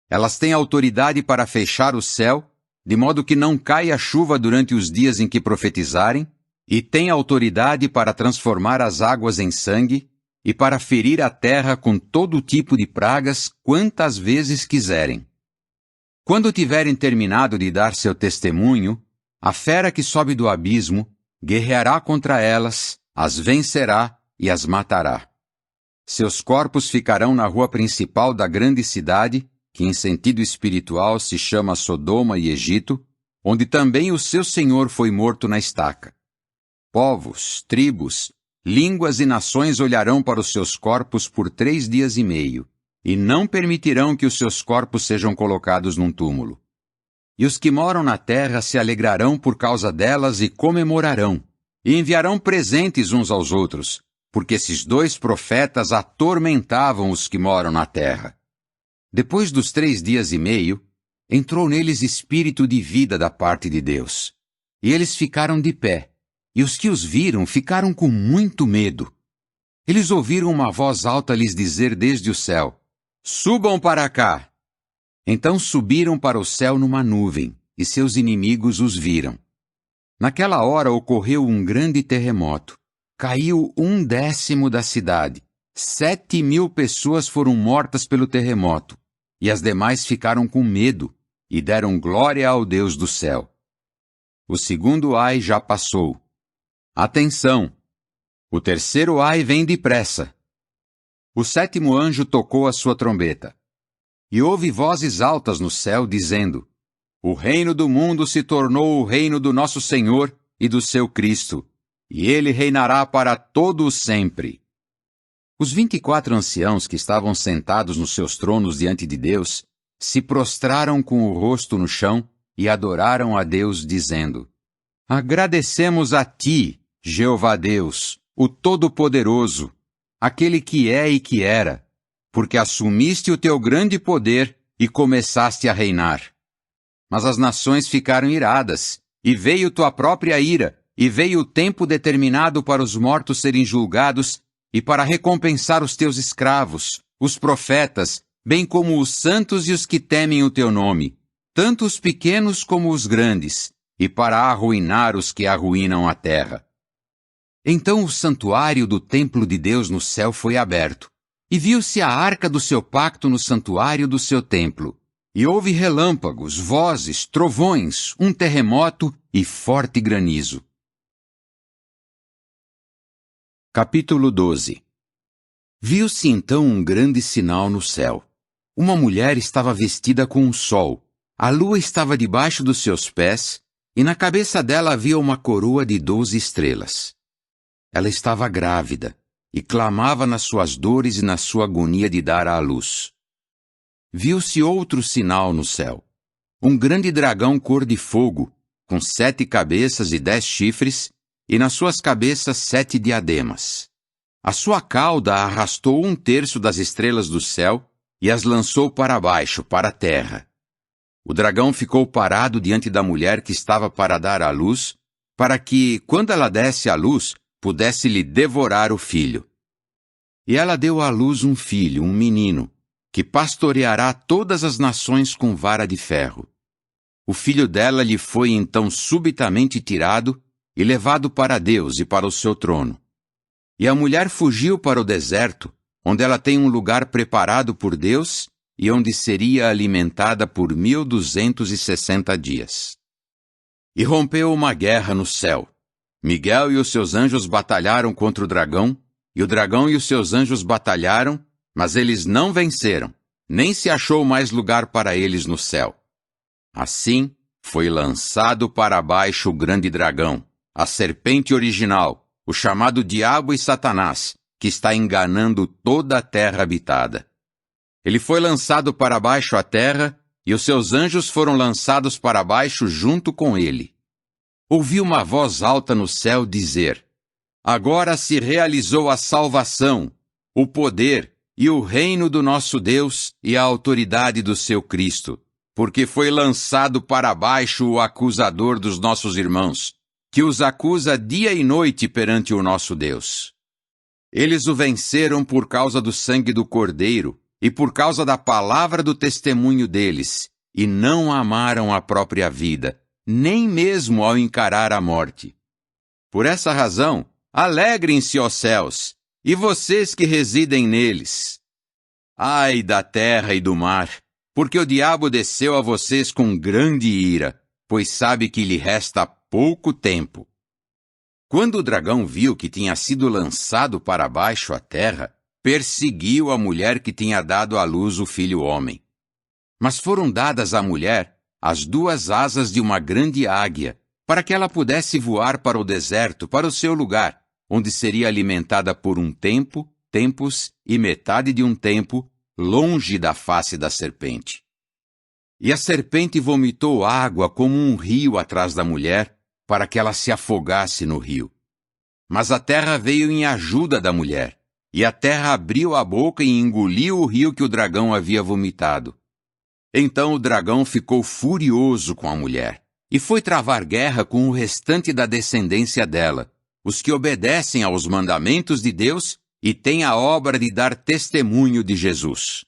Elas têm autoridade para fechar o céu, de modo que não caia chuva durante os dias em que profetizarem, e têm autoridade para transformar as águas em sangue e para ferir a terra com todo tipo de pragas quantas vezes quiserem. Quando tiverem terminado de dar seu testemunho, a fera que sobe do abismo guerreará contra elas, as vencerá e as matará. Seus corpos ficarão na rua principal da grande cidade, que em sentido espiritual se chama Sodoma e Egito, onde também o seu Senhor foi morto na estaca. Povos, tribos, línguas e nações olharão para os seus corpos por 3 dias e meio, e não permitirão que os seus corpos sejam colocados num túmulo. E os que moram na terra se alegrarão por causa delas e comemorarão, e enviarão presentes uns aos outros, porque esses 2 profetas atormentavam os que moram na terra. Depois dos 3 dias e meio, entrou neles espírito de vida da parte de Deus. E eles ficaram de pé, e os que os viram ficaram com muito medo. Eles ouviram uma voz alta lhes dizer desde o céu: "Subam para cá!" Então subiram para o céu numa nuvem, e seus inimigos os viram. Naquela hora ocorreu um grande terremoto. Caiu 1/10 da cidade. 7.000 pessoas foram mortas pelo terremoto, e as demais ficaram com medo e deram glória ao Deus do céu. O segundo ai já passou. Atenção! O terceiro ai vem depressa. O 7º anjo tocou a sua trombeta. E houve vozes altas no céu dizendo: "O reino do mundo se tornou o reino do nosso Senhor e do seu Cristo, e ele reinará para todo o sempre." Os 24 anciãos que estavam sentados nos seus tronos diante de Deus se prostraram com o rosto no chão e adoraram a Deus, dizendo: "Agradecemos a ti, Jeová Deus, o Todo-Poderoso, aquele que é e que era, porque assumiste o teu grande poder e começaste a reinar. Mas as nações ficaram iradas, e veio tua própria ira, e veio o tempo determinado para os mortos serem julgados, e para recompensar os teus escravos, os profetas, bem como os santos e os que temem o teu nome, tanto os pequenos como os grandes, e para arruinar os que arruinam a terra." Então o santuário do templo de Deus no céu foi aberto, e viu-se a arca do seu pacto no santuário do seu templo, e houve relâmpagos, vozes, trovões, um terremoto e forte granizo. Capítulo 12. Viu-se então um grande sinal no céu. Uma mulher estava vestida com um sol, a lua estava debaixo dos seus pés, e na cabeça dela havia uma coroa de 12 estrelas. Ela estava grávida, e clamava nas suas dores e na sua agonia de dar à luz. Viu-se outro sinal no céu. Um grande dragão cor de fogo, com 7 cabeças e 10 chifres, e nas suas cabeças 7 diademas. A sua cauda arrastou 1/3 das estrelas do céu e as lançou para baixo, para a terra. O dragão ficou parado diante da mulher que estava para dar à luz, para que, quando ela desse à luz, pudesse lhe devorar o filho. E ela deu à luz um filho, um menino, que pastoreará todas as nações com vara de ferro. O filho dela lhe foi então subitamente tirado e levado para Deus e para o seu trono. E a mulher fugiu para o deserto, onde ela tem um lugar preparado por Deus e onde seria alimentada por 1260 dias. E rompeu uma guerra no céu. Miguel e os seus anjos batalharam contra o dragão, e o dragão e os seus anjos batalharam, mas eles não venceram, nem se achou mais lugar para eles no céu. Assim, foi lançado para baixo o grande dragão, a serpente original, o chamado Diabo e Satanás, que está enganando toda a terra habitada. Ele foi lançado para baixo à terra, e os seus anjos foram lançados para baixo junto com ele. Ouvi uma voz alta no céu dizer: Agora se realizou a salvação, o poder e o reino do nosso Deus e a autoridade do seu Cristo, porque foi lançado para baixo o acusador dos nossos irmãos, que os acusa dia e noite perante o nosso Deus. Eles o venceram por causa do sangue do Cordeiro e por causa da palavra do testemunho deles, e não amaram a própria vida, nem mesmo ao encarar a morte. Por essa razão, alegrem-se, ó céus, e vocês que residem neles. Ai da terra e do mar, porque o diabo desceu a vocês com grande ira, pois sabe que lhe resta pouco tempo. Quando o dragão viu que tinha sido lançado para baixo à terra, perseguiu a mulher que tinha dado à luz o filho homem. Mas foram dadas à mulher as 2 asas de uma grande águia, para que ela pudesse voar para o deserto, para o seu lugar, onde seria alimentada por um tempo, tempos e metade de um tempo, longe da face da serpente. E a serpente vomitou água como um rio atrás da mulher, para que ela se afogasse no rio. Mas a terra veio em ajuda da mulher, e a terra abriu a boca e engoliu o rio que o dragão havia vomitado. Então o dragão ficou furioso com a mulher, e foi travar guerra com o restante da descendência dela, os que obedecem aos mandamentos de Deus e têm a obra de dar testemunho de Jesus.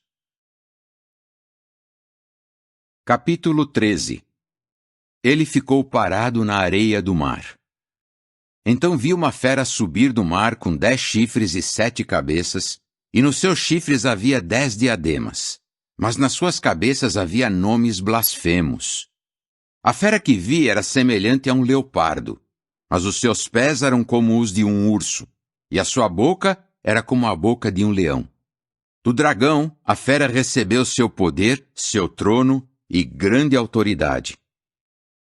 Capítulo 13. Ele ficou parado na areia do mar. Então vi uma fera subir do mar com 10 chifres e 7 cabeças, e nos seus chifres havia 10 diademas, mas nas suas cabeças havia nomes blasfemos. A fera que vi era semelhante a um leopardo, mas os seus pés eram como os de um urso, e a sua boca era como a boca de um leão. Do dragão, a fera recebeu seu poder, seu trono e grande autoridade.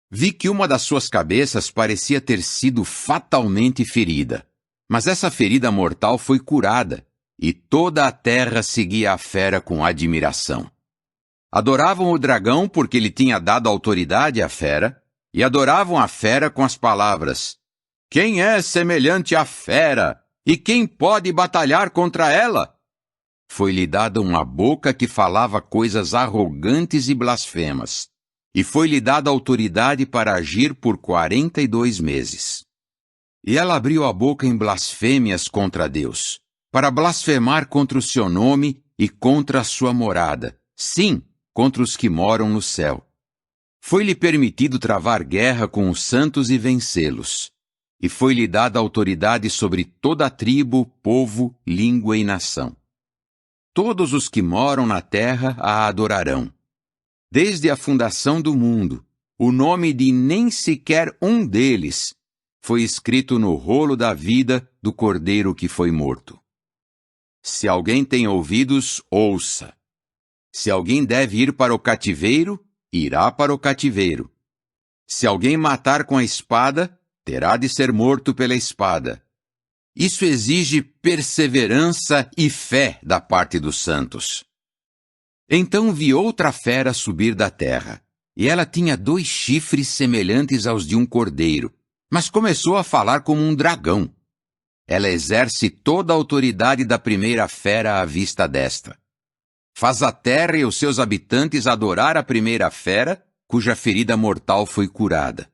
Vi que uma das suas cabeças parecia ter sido fatalmente ferida, mas essa ferida mortal foi curada, e toda a terra seguia a fera com admiração. Adoravam o dragão porque ele tinha dado autoridade à fera, e adoravam a fera com as palavras: Quem é semelhante à fera? E quem pode batalhar contra ela? Foi-lhe dada uma boca que falava coisas arrogantes e blasfemas, e foi-lhe dada autoridade para agir por 42 meses. E ela abriu a boca em blasfêmias contra Deus, para blasfemar contra o seu nome e contra a sua morada, sim, contra os que moram no céu. Foi-lhe permitido travar guerra com os santos e vencê-los, e foi-lhe dada autoridade sobre toda a tribo, povo, língua e nação. Todos os que moram na terra a adorarão. Desde a fundação do mundo, o nome de nem sequer um deles foi escrito no rolo da vida do Cordeiro que foi morto. Se alguém tem ouvidos, ouça. Se alguém deve ir para o cativeiro, irá para o cativeiro. Se alguém matar com a espada, terá de ser morto pela espada. Isso exige perseverança e fé da parte dos santos. Então vi outra fera subir da terra, e ela tinha 2 chifres semelhantes aos de um cordeiro, mas começou a falar como um dragão. Ela exerce toda a autoridade da primeira fera à vista desta. Faz a terra e os seus habitantes adorar a primeira fera, cuja ferida mortal foi curada.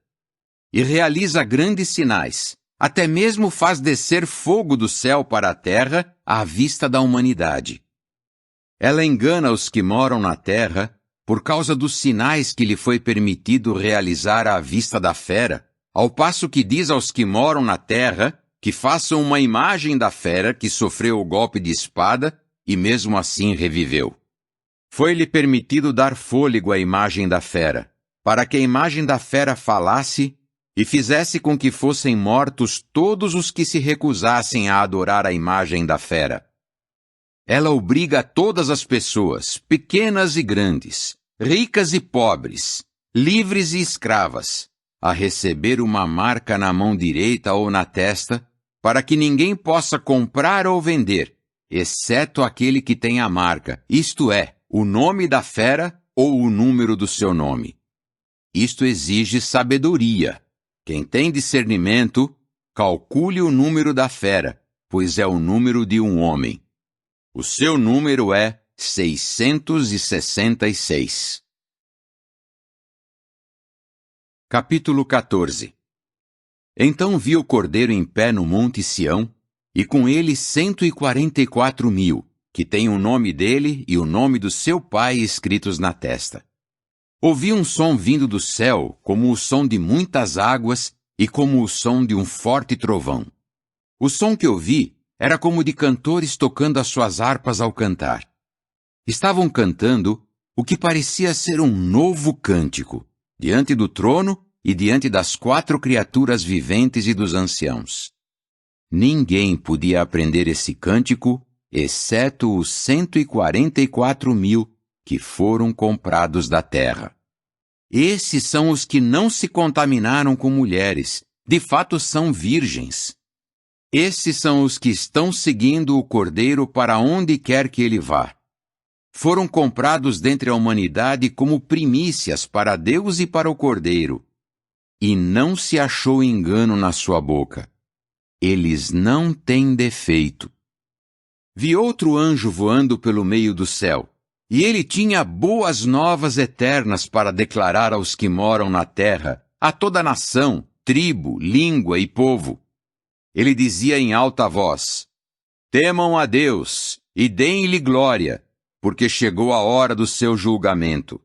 E realiza grandes sinais, até mesmo faz descer fogo do céu para a terra à vista da humanidade. Ela engana os que moram na terra por causa dos sinais que lhe foi permitido realizar à vista da fera, ao passo que diz aos que moram na terra que façam uma imagem da fera que sofreu o golpe de espada e mesmo assim reviveu. Foi-lhe permitido dar fôlego à imagem da fera, para que a imagem da fera falasse e fizesse com que fossem mortos todos os que se recusassem a adorar a imagem da fera. Ela obriga todas as pessoas, pequenas e grandes, ricas e pobres, livres e escravas, a receber uma marca na mão direita ou na testa, para que ninguém possa comprar ou vender, exceto aquele que tem a marca, isto é, o nome da fera ou o número do seu nome. Isto exige sabedoria. Quem tem discernimento, calcule o número da fera, pois é o número de um homem. O seu número é 666. Capítulo 14. Então vi o Cordeiro em pé no monte Sião, e com ele 144.000, que têm o nome dele e o nome do seu pai escritos na testa. Ouvi um som vindo do céu, como o som de muitas águas e como o som de um forte trovão. O som que ouvi era como de cantores tocando as suas harpas ao cantar. Estavam cantando o que parecia ser um novo cântico, diante do trono e diante das 4 criaturas viventes e dos anciãos. Ninguém podia aprender esse cântico, exceto os 144.000 que foram comprados da terra. Esses são os que não se contaminaram com mulheres, de fato são virgens. Esses são os que estão seguindo o Cordeiro para onde quer que ele vá. Foram comprados dentre a humanidade como primícias para Deus e para o Cordeiro. E não se achou engano na sua boca. Eles não têm defeito. Vi outro anjo voando pelo meio do céu, e ele tinha boas novas eternas para declarar aos que moram na terra, a toda nação, tribo, língua e povo. Ele dizia em alta voz: temam a Deus e deem-lhe glória, porque chegou a hora do seu julgamento.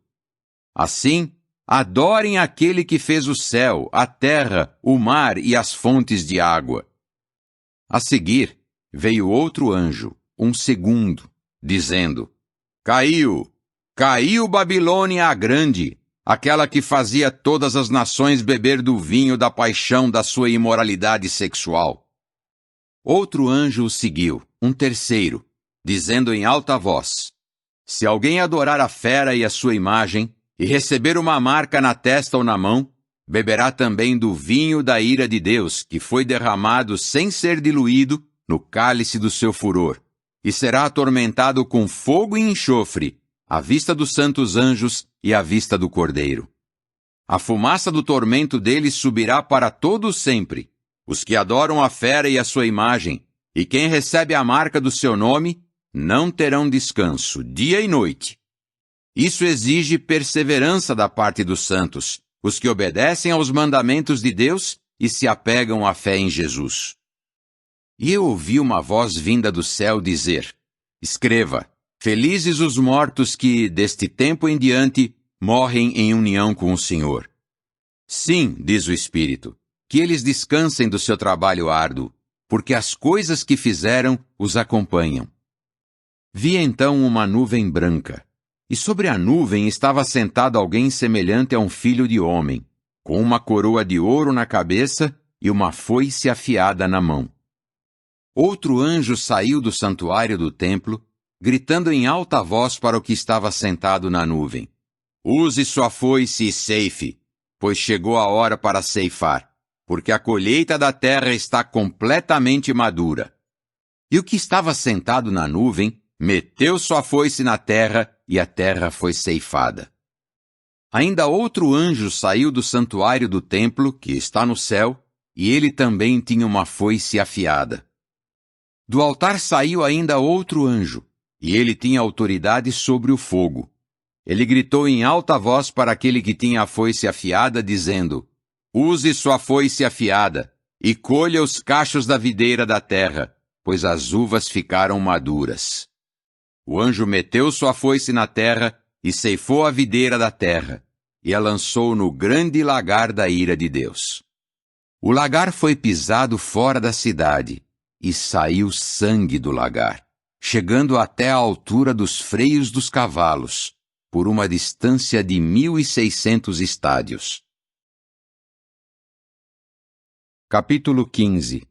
Assim, adorem aquele que fez o céu, a terra, o mar e as fontes de água. A seguir, veio outro anjo, um segundo, dizendo: caiu Babilônia a grande, aquela que fazia todas as nações beber do vinho da paixão da sua imoralidade sexual. Outro anjo o seguiu, um terceiro, dizendo em alta voz: se alguém adorar a fera e a sua imagem, e receber uma marca na testa ou na mão, beberá também do vinho da ira de Deus, que foi derramado sem ser diluído no cálice do seu furor, e será atormentado com fogo e enxofre, à vista dos santos anjos e à vista do Cordeiro. A fumaça do tormento deles subirá para todo sempre. Os que adoram a fera e a sua imagem, e quem recebe a marca do seu nome, não terão descanso, dia e noite. Isso exige perseverança da parte dos santos, os que obedecem aos mandamentos de Deus e se apegam à fé em Jesus. E eu ouvi uma voz vinda do céu dizer: escreva, felizes os mortos que, deste tempo em diante, morrem em união com o Senhor. Sim, diz o Espírito, que eles descansem do seu trabalho árduo, porque as coisas que fizeram os acompanham. Vi então uma nuvem branca, e sobre a nuvem estava sentado alguém semelhante a um filho de homem, com uma coroa de ouro na cabeça e uma foice afiada na mão. Outro anjo saiu do santuário do templo, gritando em alta voz para o que estava sentado na nuvem: use sua foice e ceife, pois chegou a hora para ceifar, porque a colheita da terra está completamente madura. E o que estava sentado na nuvem meteu sua foice na terra, e a terra foi ceifada. Ainda outro anjo saiu do santuário do templo, que está no céu, e ele também tinha uma foice afiada. Do altar saiu ainda outro anjo, e ele tinha autoridade sobre o fogo. Ele gritou em alta voz para aquele que tinha a foice afiada, dizendo: use sua foice afiada, e colha os cachos da videira da terra, pois as uvas ficaram maduras. O anjo meteu sua foice na terra e ceifou a videira da terra, e a lançou no grande lagar da ira de Deus. O lagar foi pisado fora da cidade, e saiu sangue do lagar, chegando até a altura dos freios dos cavalos, por uma distância de 1.600 estádios. Capítulo 15.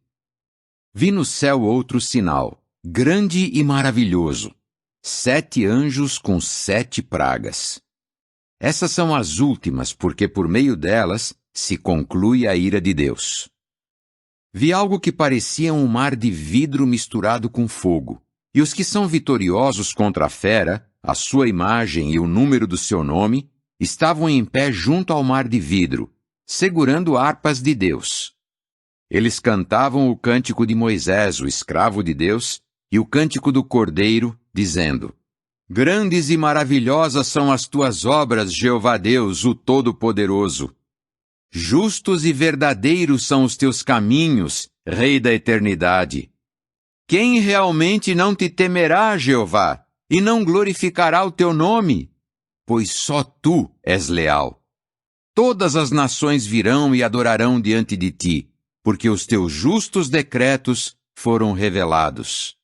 Vi no céu outro sinal, grande e maravilhoso, 7 anjos com 7 pragas. Essas são as últimas, porque por meio delas se conclui a ira de Deus. Vi algo que parecia um mar de vidro misturado com fogo, e os que são vitoriosos contra a fera, a sua imagem e o número do seu nome, estavam em pé junto ao mar de vidro, segurando harpas de Deus. Eles cantavam o cântico de Moisés, o escravo de Deus, e o cântico do Cordeiro, dizendo: Grandes e maravilhosas são as tuas obras, Jeová Deus, o Todo-Poderoso. Justos e verdadeiros são os teus caminhos, Rei da eternidade. Quem realmente não te temerá, Jeová, e não glorificará o teu nome? Pois só tu és leal. Todas as nações virão e adorarão diante de ti, porque os teus justos decretos foram revelados.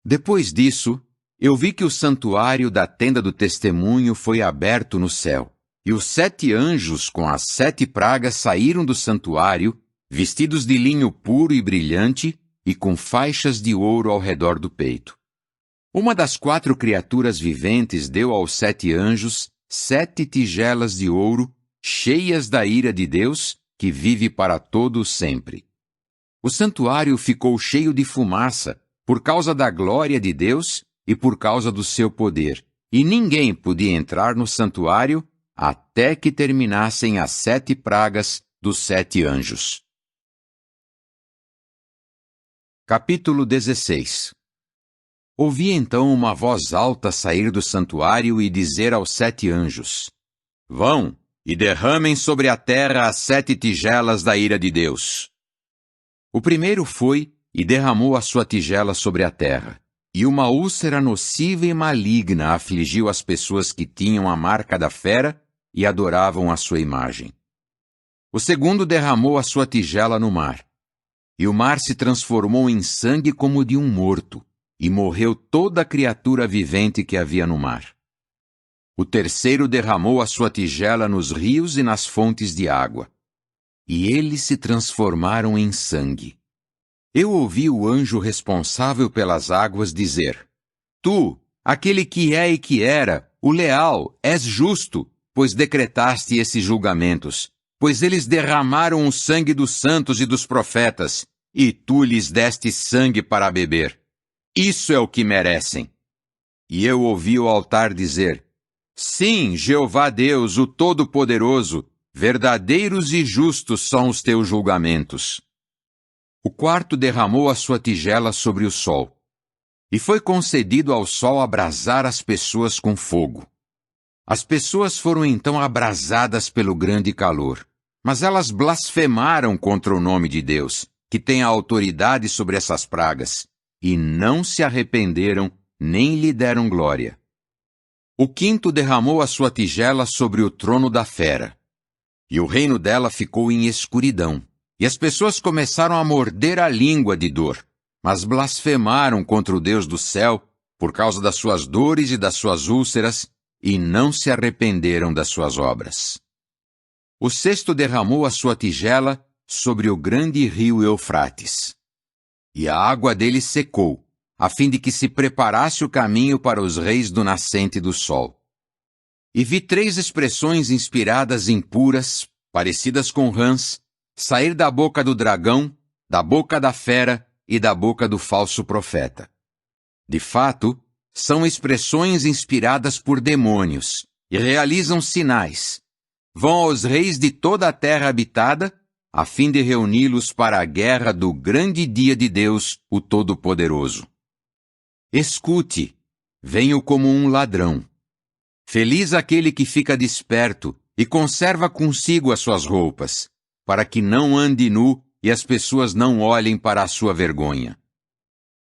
Depois disso, eu vi que o santuário da tenda do testemunho foi aberto no céu, e os 7 anjos com as 7 pragas saíram do santuário, vestidos de linho puro e brilhante, e com faixas de ouro ao redor do peito. Uma das 4 criaturas viventes deu aos 7 anjos 7 tigelas de ouro, cheias da ira de Deus, que vive para todo sempre. O santuário ficou cheio de fumaça, por causa da glória de Deus e por causa do seu poder, e ninguém podia entrar no santuário até que terminassem as 7 pragas dos 7 anjos. Capítulo 16. Ouvi então uma voz alta sair do santuário e dizer aos 7 anjos: Vão e derramem sobre a terra as 7 tigelas da ira de Deus. O primeiro foi e derramou a sua tigela sobre a terra, e uma úlcera nociva e maligna afligiu as pessoas que tinham a marca da fera e adoravam a sua imagem. O segundo derramou a sua tigela no mar, e o mar se transformou em sangue como de um morto, e morreu toda a criatura vivente que havia no mar. O terceiro derramou a sua tigela nos rios e nas fontes de água, e eles se transformaram em sangue. Eu ouvi o anjo responsável pelas águas dizer: Tu, aquele que é e que era, o leal, és justo, pois decretaste esses julgamentos, pois eles derramaram o sangue dos santos e dos profetas, e tu lhes deste sangue para beber. Isso é o que merecem. E eu ouvi o altar dizer: Sim, Jeová Deus, o Todo-Poderoso, verdadeiros e justos são os teus julgamentos. O quarto derramou a sua tigela sobre o sol, e foi concedido ao sol abrasar as pessoas com fogo. As pessoas foram então abrasadas pelo grande calor, mas elas blasfemaram contra o nome de Deus, que tem a autoridade sobre essas pragas, e não se arrependeram nem lhe deram glória. O quinto derramou a sua tigela sobre o trono da fera, e o reino dela ficou em escuridão, e as pessoas começaram a morder a língua de dor, mas blasfemaram contra o Deus do céu por causa das suas dores e das suas úlceras, e não se arrependeram das suas obras. O sexto derramou a sua tigela sobre o grande rio Eufrates, e a água dele secou, a fim de que se preparasse o caminho para os reis do nascente do sol. E vi 3 expressões inspiradas impuras, parecidas com rãs, sair da boca do dragão, da boca da fera e da boca do falso profeta. De fato, são expressões inspiradas por demônios, e realizam sinais. Vão aos reis de toda a terra habitada, a fim de reuni-los para a guerra do grande dia de Deus, o Todo-Poderoso. Escute, venho como um ladrão. Feliz aquele que fica desperto e conserva consigo as suas roupas, para que não ande nu e as pessoas não olhem para a sua vergonha.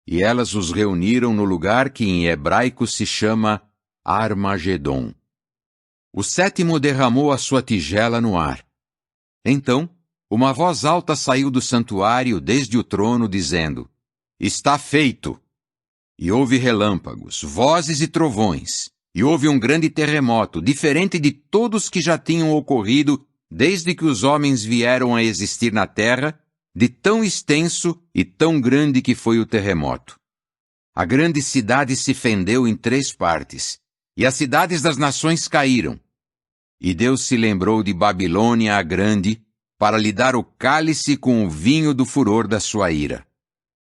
E elas os reuniram no lugar que em hebraico se chama Armagedon. O sétimo derramou a sua tigela no ar. Então, uma voz alta saiu do santuário desde o trono, dizendo: Está feito! E houve relâmpagos, vozes e trovões, e houve um grande terremoto, diferente de todos que já tinham ocorrido desde que os homens vieram a existir na terra, de tão extenso e tão grande que foi o terremoto. A grande cidade se fendeu em 3 partes, e as cidades das nações caíram. E Deus se lembrou de Babilônia a Grande, para lhe dar o cálice com o vinho do furor da sua ira.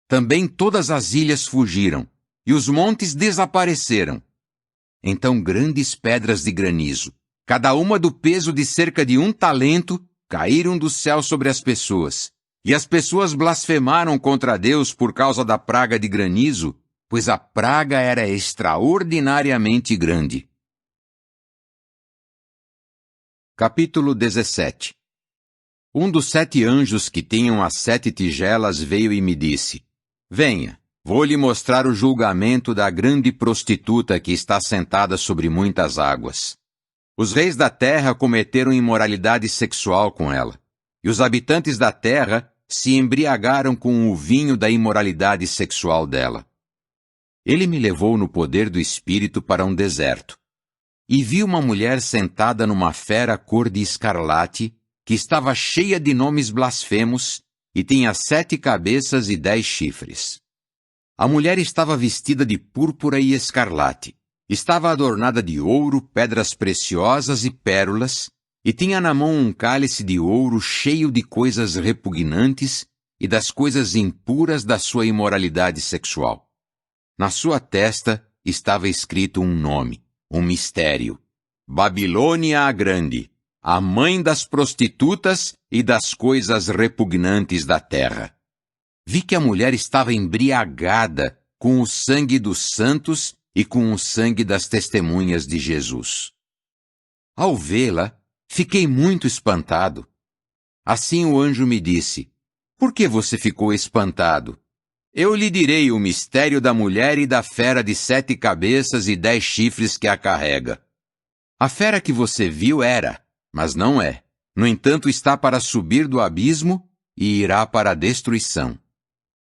Também todas as ilhas fugiram, e os montes desapareceram. Então grandes pedras de granizo, cada uma do peso de cerca de 1 talento, caíram do céu sobre as pessoas. E as pessoas blasfemaram contra Deus por causa da praga de granizo, pois a praga era extraordinariamente grande. Capítulo 17. Um dos 7 anjos que tinham as 7 tigelas veio e me disse: Venha, vou lhe mostrar o julgamento da grande prostituta que está sentada sobre muitas águas. Os reis da terra cometeram imoralidade sexual com ela, e os habitantes da terra se embriagaram com o vinho da imoralidade sexual dela. Ele me levou no poder do Espírito para um deserto, e vi uma mulher sentada numa fera cor de escarlate, que estava cheia de nomes blasfemos, e tinha 7 cabeças e 10 chifres. A mulher estava vestida de púrpura e escarlate, estava adornada de ouro, pedras preciosas e pérolas, e tinha na mão um cálice de ouro cheio de coisas repugnantes e das coisas impuras da sua imoralidade sexual. Na sua testa estava escrito um nome, um mistério: Babilônia a Grande, a mãe das prostitutas e das coisas repugnantes da terra. Vi que a mulher estava embriagada com o sangue dos santos e com o sangue das testemunhas de Jesus. Ao vê-la, fiquei muito espantado. Assim o anjo me disse: Por que você ficou espantado? Eu lhe direi o mistério da mulher e da fera de 7 cabeças e 10 chifres que a carrega. A fera que você viu era, mas não é. No entanto, está para subir do abismo e irá para a destruição.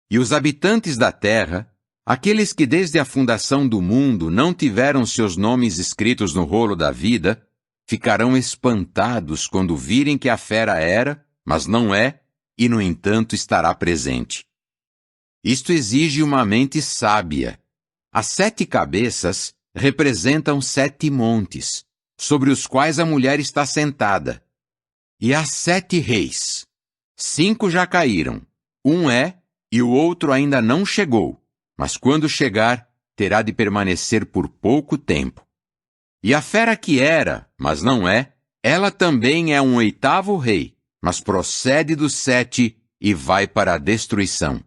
E os habitantes da terra, aqueles que desde a fundação do mundo não tiveram seus nomes escritos no rolo da vida, ficarão espantados quando virem que a fera era, mas não é, e no entanto estará presente. Isto exige uma mente sábia. As 7 cabeças representam 7 montes, sobre os quais a mulher está sentada. E há 7 reis. 5 já caíram. Um é, e o outro ainda não chegou, mas quando chegar, terá de permanecer por pouco tempo. E a fera que era, mas não é, ela também é um 8º rei, mas procede dos 7 e vai para a destruição.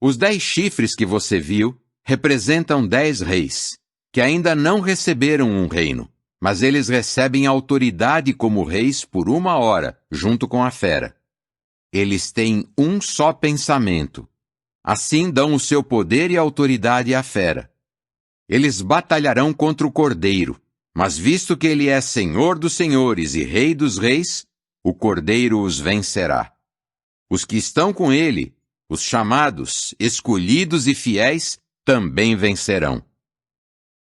Os 10 chifres que você viu representam 10 reis, que ainda não receberam um reino, mas eles recebem autoridade como reis por 1 hora, junto com a fera. Eles têm um só pensamento. Assim dão o seu poder e autoridade à fera. Eles batalharão contra o Cordeiro, mas visto que ele é Senhor dos senhores e Rei dos reis, o Cordeiro os vencerá. Os que estão com ele, os chamados, escolhidos e fiéis, também vencerão.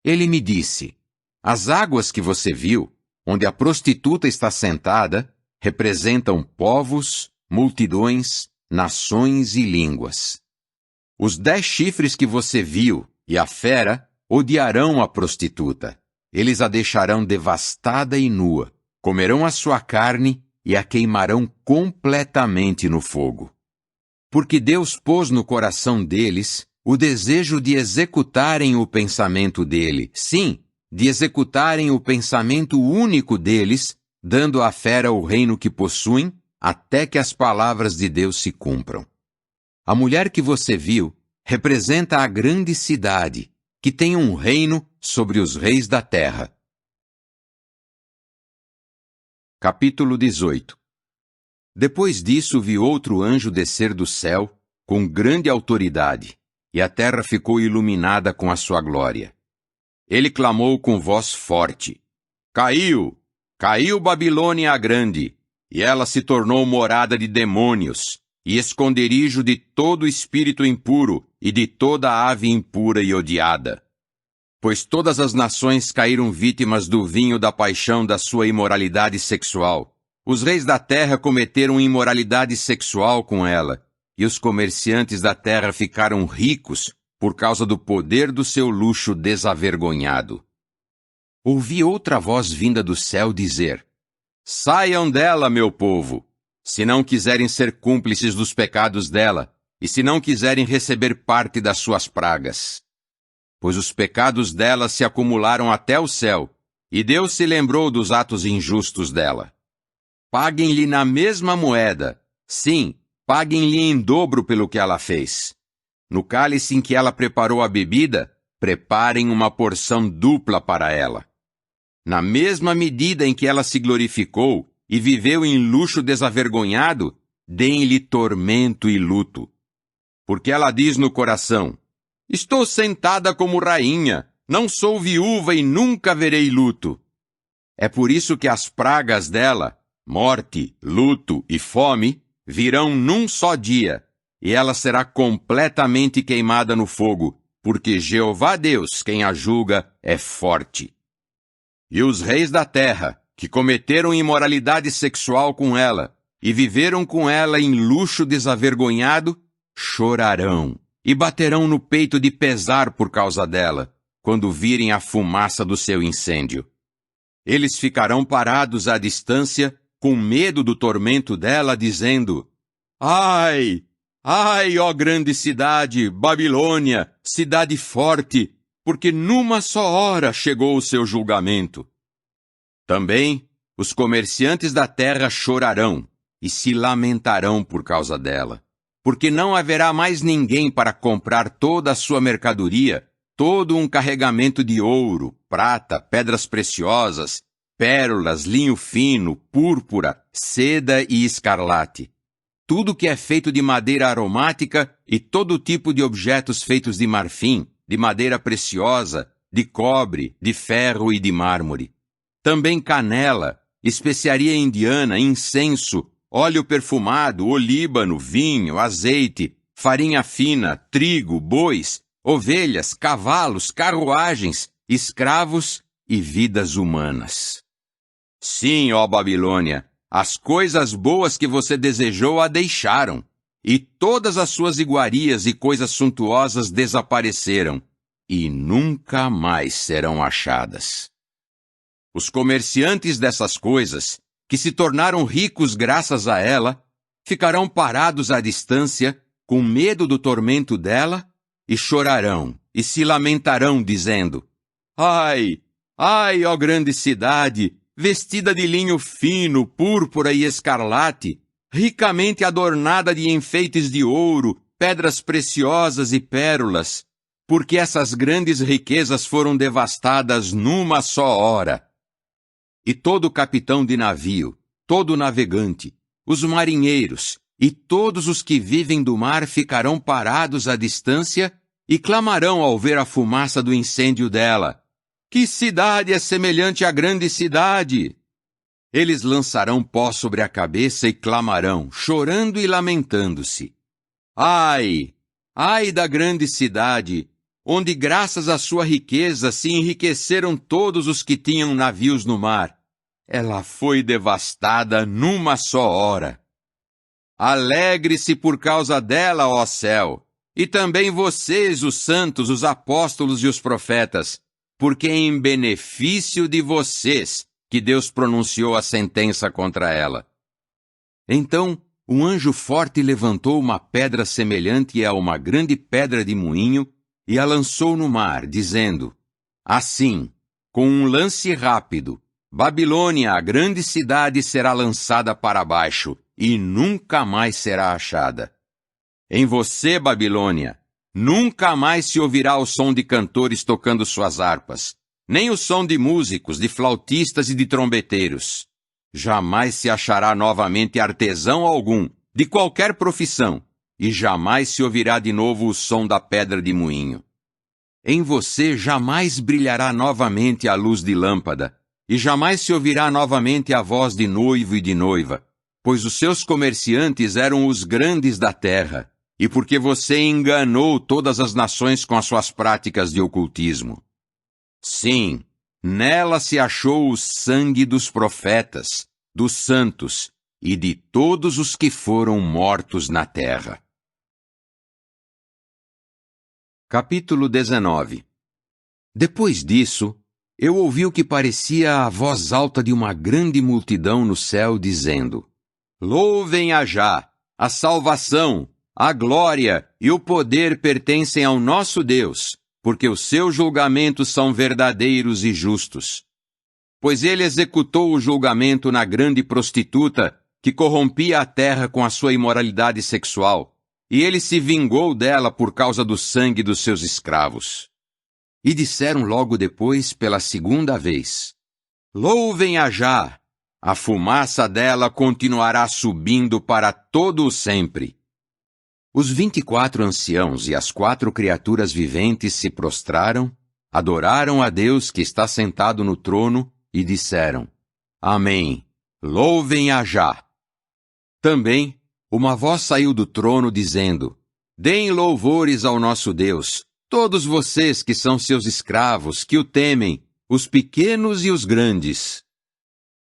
Ele me disse: As águas que você viu, onde a prostituta está sentada, representam povos, multidões, nações e línguas. Os 10 chifres que você viu e a fera odiarão a prostituta. Eles a deixarão devastada e nua, comerão a sua carne e a queimarão completamente no fogo. Porque Deus pôs no coração deles o desejo de executarem o pensamento dele, sim, de executarem o pensamento único deles, dando à fera o reino que possuem, até que as palavras de Deus se cumpram. A mulher que você viu representa a grande cidade, que tem um reino sobre os reis da terra. Capítulo 18. Depois disso vi outro anjo descer do céu, com grande autoridade, e a terra ficou iluminada com a sua glória. Ele clamou com voz forte: Caiu! Caiu Babilônia a Grande, e ela se tornou morada de demônios, e esconderijo de todo espírito impuro e de toda ave impura e odiada. Pois todas as nações caíram vítimas do vinho da paixão da sua imoralidade sexual. Os reis da terra cometeram imoralidade sexual com ela, e os comerciantes da terra ficaram ricos por causa do poder do seu luxo desavergonhado. Ouvi outra voz vinda do céu dizer: Saiam dela, meu povo! se não quiserem ser cúmplices dos pecados dela, e se não quiserem receber parte das suas pragas. Pois os pecados dela se acumularam até o céu, e Deus se lembrou dos atos injustos dela. Paguem-lhe na mesma moeda, sim, paguem-lhe em dobro pelo que ela fez. No cálice em que ela preparou a bebida, preparem uma porção dupla para ela. Na mesma medida em que ela se glorificou e viveu em luxo desavergonhado, deem-lhe tormento e luto. Porque ela diz no coração: estou sentada como rainha, não sou viúva e nunca verei luto. É por isso que as pragas dela, morte, luto e fome, virão num só dia, e ela será completamente queimada no fogo, porque Jeová Deus, quem a julga, é forte. E os reis da terra, que cometeram imoralidade sexual com ela, e viveram com ela em luxo desavergonhado, chorarão e baterão no peito de pesar por causa dela, quando virem a fumaça do seu incêndio. Eles ficarão parados à distância, com medo do tormento dela, dizendo: ai, ai, ó grande cidade, Babilônia, cidade forte, porque numa só hora chegou o seu julgamento. Também os comerciantes da terra chorarão e se lamentarão por causa dela, porque não haverá mais ninguém para comprar toda a sua mercadoria, todo um carregamento de ouro, prata, pedras preciosas, pérolas, linho fino, púrpura, seda e escarlate. Tudo que é feito de madeira aromática e todo tipo de objetos feitos de marfim, de madeira preciosa, de cobre, de ferro e de mármore. Também canela, especiaria indiana, incenso, óleo perfumado, olíbano, vinho, azeite, farinha fina, trigo, bois, ovelhas, cavalos, carruagens, escravos e vidas humanas. Sim, ó Babilônia, as coisas boas que você desejou a deixaram, e todas as suas iguarias e coisas suntuosas desapareceram, e nunca mais serão achadas. Os comerciantes dessas coisas, que se tornaram ricos graças a ela, ficarão parados à distância, com medo do tormento dela, e chorarão e se lamentarão, dizendo: ai, ai, ó grande cidade, vestida de linho fino, púrpura e escarlate, ricamente adornada de enfeites de ouro, pedras preciosas e pérolas, porque essas grandes riquezas foram devastadas numa só hora. E todo capitão de navio, todo navegante, os marinheiros e todos os que vivem do mar ficarão parados à distância e clamarão ao ver a fumaça do incêndio dela: que cidade é semelhante à grande cidade? Eles lançarão pó sobre a cabeça e clamarão, chorando e lamentando-se: ai, ai da grande cidade, onde graças à sua riqueza se enriqueceram todos os que tinham navios no mar. Ela foi devastada numa só hora. Alegre-se por causa dela, ó céu, e também vocês, os santos, os apóstolos e os profetas, porque é em benefício de vocês que Deus pronunciou a sentença contra ela. Então, um anjo forte levantou uma pedra semelhante a uma grande pedra de moinho e a lançou no mar, dizendo: assim, com um lance rápido, Babilônia, a grande cidade, será lançada para baixo e nunca mais será achada. Em você, Babilônia, nunca mais se ouvirá o som de cantores tocando suas harpas, nem o som de músicos, de flautistas e de trombeteiros. Jamais se achará novamente artesão algum, de qualquer profissão, e jamais se ouvirá de novo o som da pedra de moinho. Em você jamais brilhará novamente a luz de lâmpada, e jamais se ouvirá novamente a voz de noivo e de noiva, pois os seus comerciantes eram os grandes da terra, e porque você enganou todas as nações com as suas práticas de ocultismo. Sim, nela se achou o sangue dos profetas, dos santos e de todos os que foram mortos na terra. Capítulo 19. Depois disso, eu ouvi o que parecia a voz alta de uma grande multidão no céu, dizendo: Louvem a Já, a salvação, a glória e o poder pertencem ao nosso Deus, porque os seus julgamentos são verdadeiros e justos. Pois ele executou o julgamento na grande prostituta que corrompia a terra com a sua imoralidade sexual, e ele se vingou dela por causa do sangue dos seus escravos. E disseram logo depois pela segunda vez: Louvem a Já, a fumaça dela continuará subindo para todo o sempre. Os 24 anciãos e as 4 criaturas viventes se prostraram, adoraram a Deus que está sentado no trono e disseram: Amém, louvem a Já. Também uma voz saiu do trono dizendo: Deem louvores ao nosso Deus, todos vocês que são seus escravos, que o temem, os pequenos e os grandes.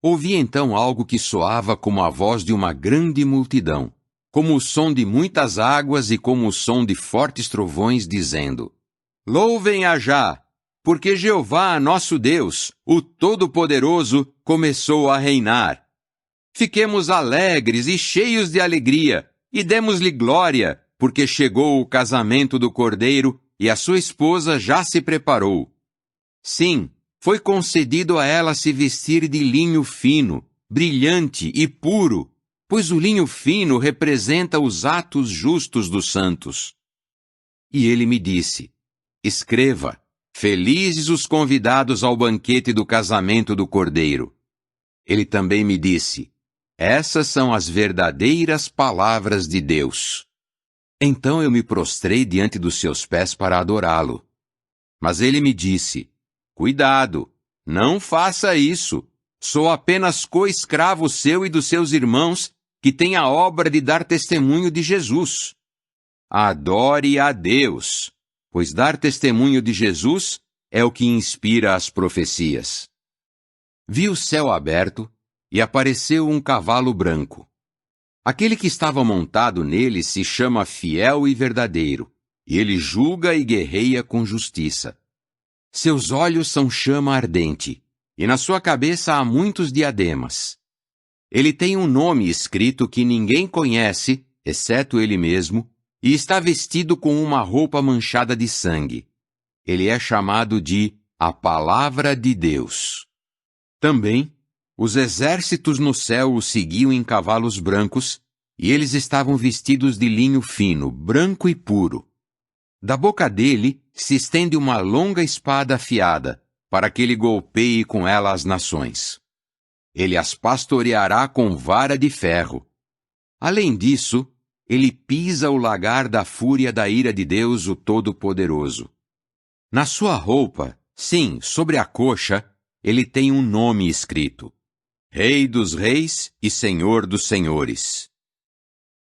Ouvi então algo que soava como a voz de uma grande multidão, como o som de muitas águas e como o som de fortes trovões, dizendo: Louvem a Já, porque Jeová, nosso Deus, o Todo-Poderoso, começou a reinar. Fiquemos alegres e cheios de alegria, e demos-lhe glória, porque chegou o casamento do Cordeiro, e a sua esposa já se preparou. Sim, foi concedido a ela se vestir de linho fino, brilhante e puro, pois o linho fino representa os atos justos dos santos. E ele me disse: Escreva: Felizes os convidados ao banquete do casamento do Cordeiro. Ele também me disse: Essas são as verdadeiras palavras de Deus. Então eu me prostrei diante dos seus pés para adorá-lo. Mas ele me disse: Cuidado, não faça isso. Sou apenas co-escravo seu e dos seus irmãos, que têm a obra de dar testemunho de Jesus. Adore a Deus, pois dar testemunho de Jesus é o que inspira as profecias. Vi o céu aberto e apareceu um cavalo branco. Aquele que estava montado nele se chama Fiel e Verdadeiro, e ele julga e guerreia com justiça. Seus olhos são chama ardente, e na sua cabeça há muitos diademas. Ele tem um nome escrito que ninguém conhece, exceto ele mesmo, e está vestido com uma roupa manchada de sangue. Ele é chamado de a Palavra de Deus. Também, os exércitos no céu o seguiam em cavalos brancos, e eles estavam vestidos de linho fino, branco e puro. Da boca dele se estende uma longa espada afiada, para que ele golpeie com ela as nações. Ele as pastoreará com vara de ferro. Além disso, ele pisa o lagar da fúria da ira de Deus, o Todo-Poderoso. Na sua roupa, sim, sobre a coxa, ele tem um nome escrito: Rei dos Reis e Senhor dos Senhores.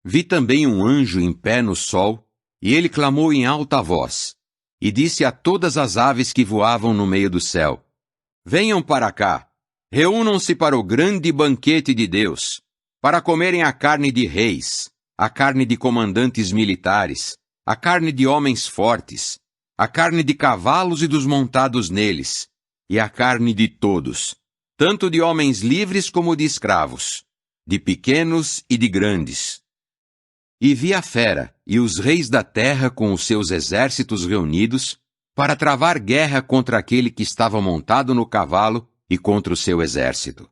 Vi também um anjo em pé no sol, e ele clamou em alta voz, e disse a todas as aves que voavam no meio do céu: Venham para cá, reúnam-se para o grande banquete de Deus, para comerem a carne de reis, a carne de comandantes militares, a carne de homens fortes, a carne de cavalos e dos montados neles, e a carne de todos, tanto de homens livres como de escravos, de pequenos e de grandes. E vi a fera e os reis da terra com os seus exércitos reunidos para travar guerra contra aquele que estava montado no cavalo e contra o seu exército.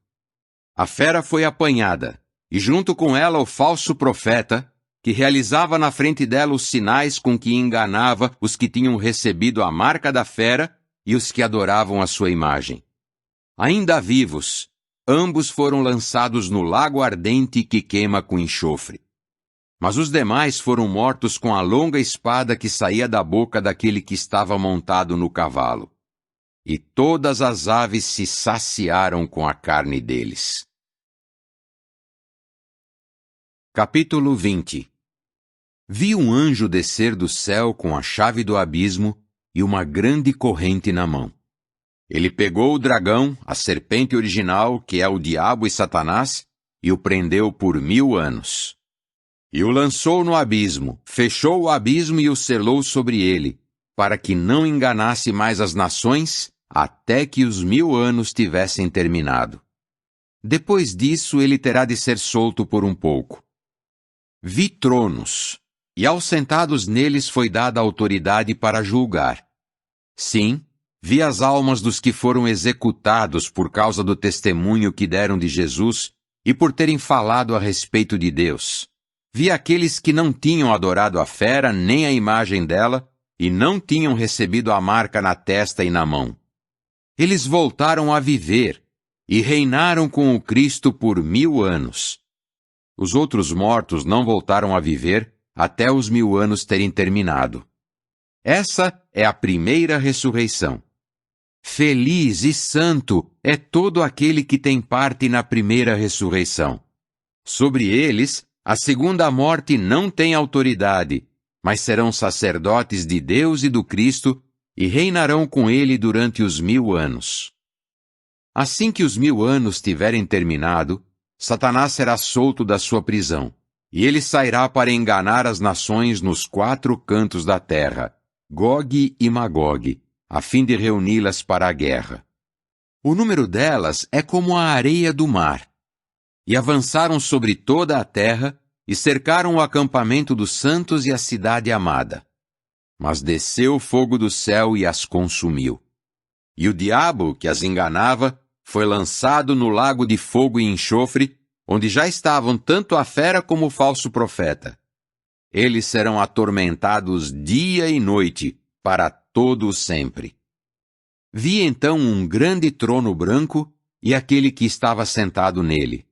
A fera foi apanhada, e junto com ela o falso profeta, que realizava na frente dela os sinais com que enganava os que tinham recebido a marca da fera e os que adoravam a sua imagem. Ainda vivos, ambos foram lançados no lago ardente que queima com enxofre. Mas os demais foram mortos com a longa espada que saía da boca daquele que estava montado no cavalo. E todas as aves se saciaram com a carne deles. Capítulo 20. Vi um anjo descer do céu com a chave do abismo e uma grande corrente na mão. Ele pegou o dragão, a serpente original, que é o diabo e Satanás, e o prendeu por 1000 anos. E o lançou no abismo, fechou o abismo e o selou sobre ele, para que não enganasse mais as nações, até que os 1000 anos tivessem terminado. Depois disso, ele terá de ser solto por um pouco. Vi tronos, e aos sentados neles foi dada autoridade para julgar. Sim, vi as almas dos que foram executados por causa do testemunho que deram de Jesus e por terem falado a respeito de Deus. Vi aqueles que não tinham adorado a fera nem a imagem dela e não tinham recebido a marca na testa e na mão. Eles voltaram a viver e reinaram com o Cristo por 1000 anos. Os outros mortos não voltaram a viver até os 1000 anos terem terminado. Essa é a primeira ressurreição. Feliz e santo é todo aquele que tem parte na primeira ressurreição. Sobre eles, a segunda morte não tem autoridade, mas serão sacerdotes de Deus e do Cristo e reinarão com ele durante os 1000 anos. Assim que os 1000 anos tiverem terminado, Satanás será solto da sua prisão, e ele sairá para enganar as nações nos 4 cantos da terra, Gog e Magog, a fim de reuni-las para a guerra. O número delas é como a areia do mar. E avançaram sobre toda a terra e cercaram o acampamento dos santos e a cidade amada. Mas desceu o fogo do céu e as consumiu. E o diabo, que as enganava, foi lançado no lago de fogo e enxofre, onde já estavam tanto a fera como o falso profeta. Eles serão atormentados dia e noite, para todo o sempre. Vi então um grande trono branco e aquele que estava sentado nele.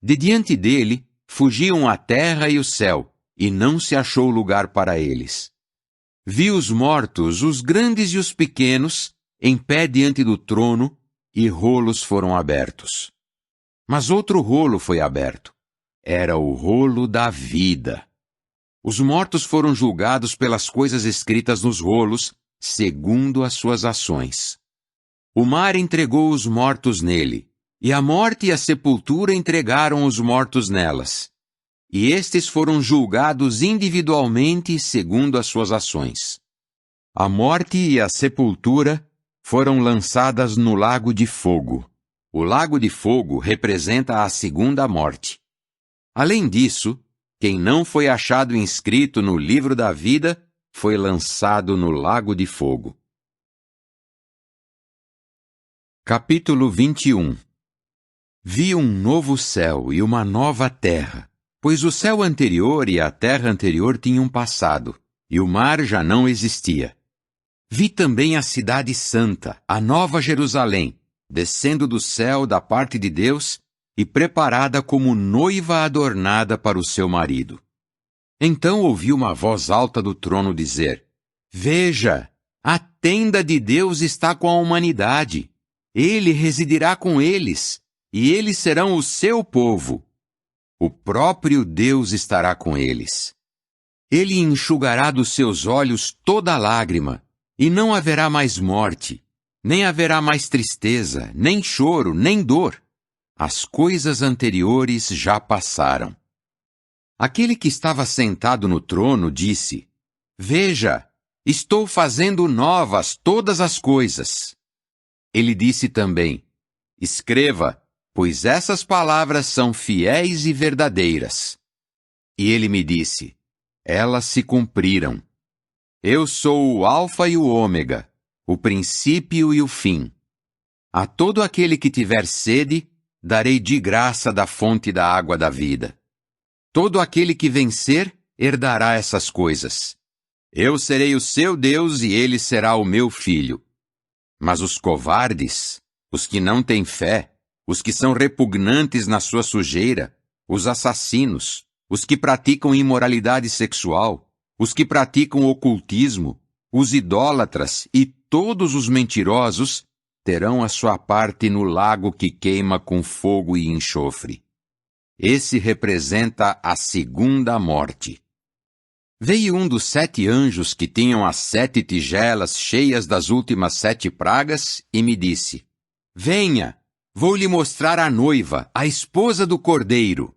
De diante dele fugiam a terra e o céu, e não se achou lugar para eles. Vi os mortos, os grandes e os pequenos, em pé diante do trono, e rolos foram abertos. Mas outro rolo foi aberto. Era o rolo da vida. Os mortos foram julgados pelas coisas escritas nos rolos, segundo as suas ações. O mar entregou os mortos nele, e a morte e a sepultura entregaram os mortos nelas. E estes foram julgados individualmente segundo as suas ações. A morte e a sepultura foram lançadas no lago de fogo. O lago de fogo representa a segunda morte. Além disso, quem não foi achado inscrito no livro da vida foi lançado no lago de fogo. Capítulo 21. Vi um novo céu e uma nova terra, pois o céu anterior e a terra anterior tinham passado, e o mar já não existia. Vi também a cidade santa, a nova Jerusalém, descendo do céu da parte de Deus e preparada como noiva adornada para o seu marido. Então ouvi uma voz alta do trono dizer: Veja, a tenda de Deus está com a humanidade. Ele residirá com eles, e eles serão o seu povo. O próprio Deus estará com eles. Ele enxugará dos seus olhos toda lágrima, e não haverá mais morte, nem haverá mais tristeza, nem choro, nem dor. As coisas anteriores já passaram. Aquele que estava sentado no trono disse: Veja, estou fazendo novas todas as coisas. Ele disse também: Escreva, pois essas palavras são fiéis e verdadeiras. E ele me disse: Elas se cumpriram. Eu sou o Alfa e o Ômega, o princípio e o fim. A todo aquele que tiver sede, darei de graça da fonte da água da vida. Todo aquele que vencer, herdará essas coisas. Eu serei o seu Deus e ele será o meu filho. Mas os covardes, os que não têm fé, os que são repugnantes na sua sujeira, os assassinos, os que praticam imoralidade sexual, os que praticam ocultismo, os idólatras e todos os mentirosos terão a sua parte no lago que queima com fogo e enxofre. Esse representa a segunda morte. Veio um dos 7 anjos que tinham as 7 tigelas cheias das últimas 7 pragas e me disse: Venha, vou lhe mostrar a noiva, a esposa do Cordeiro.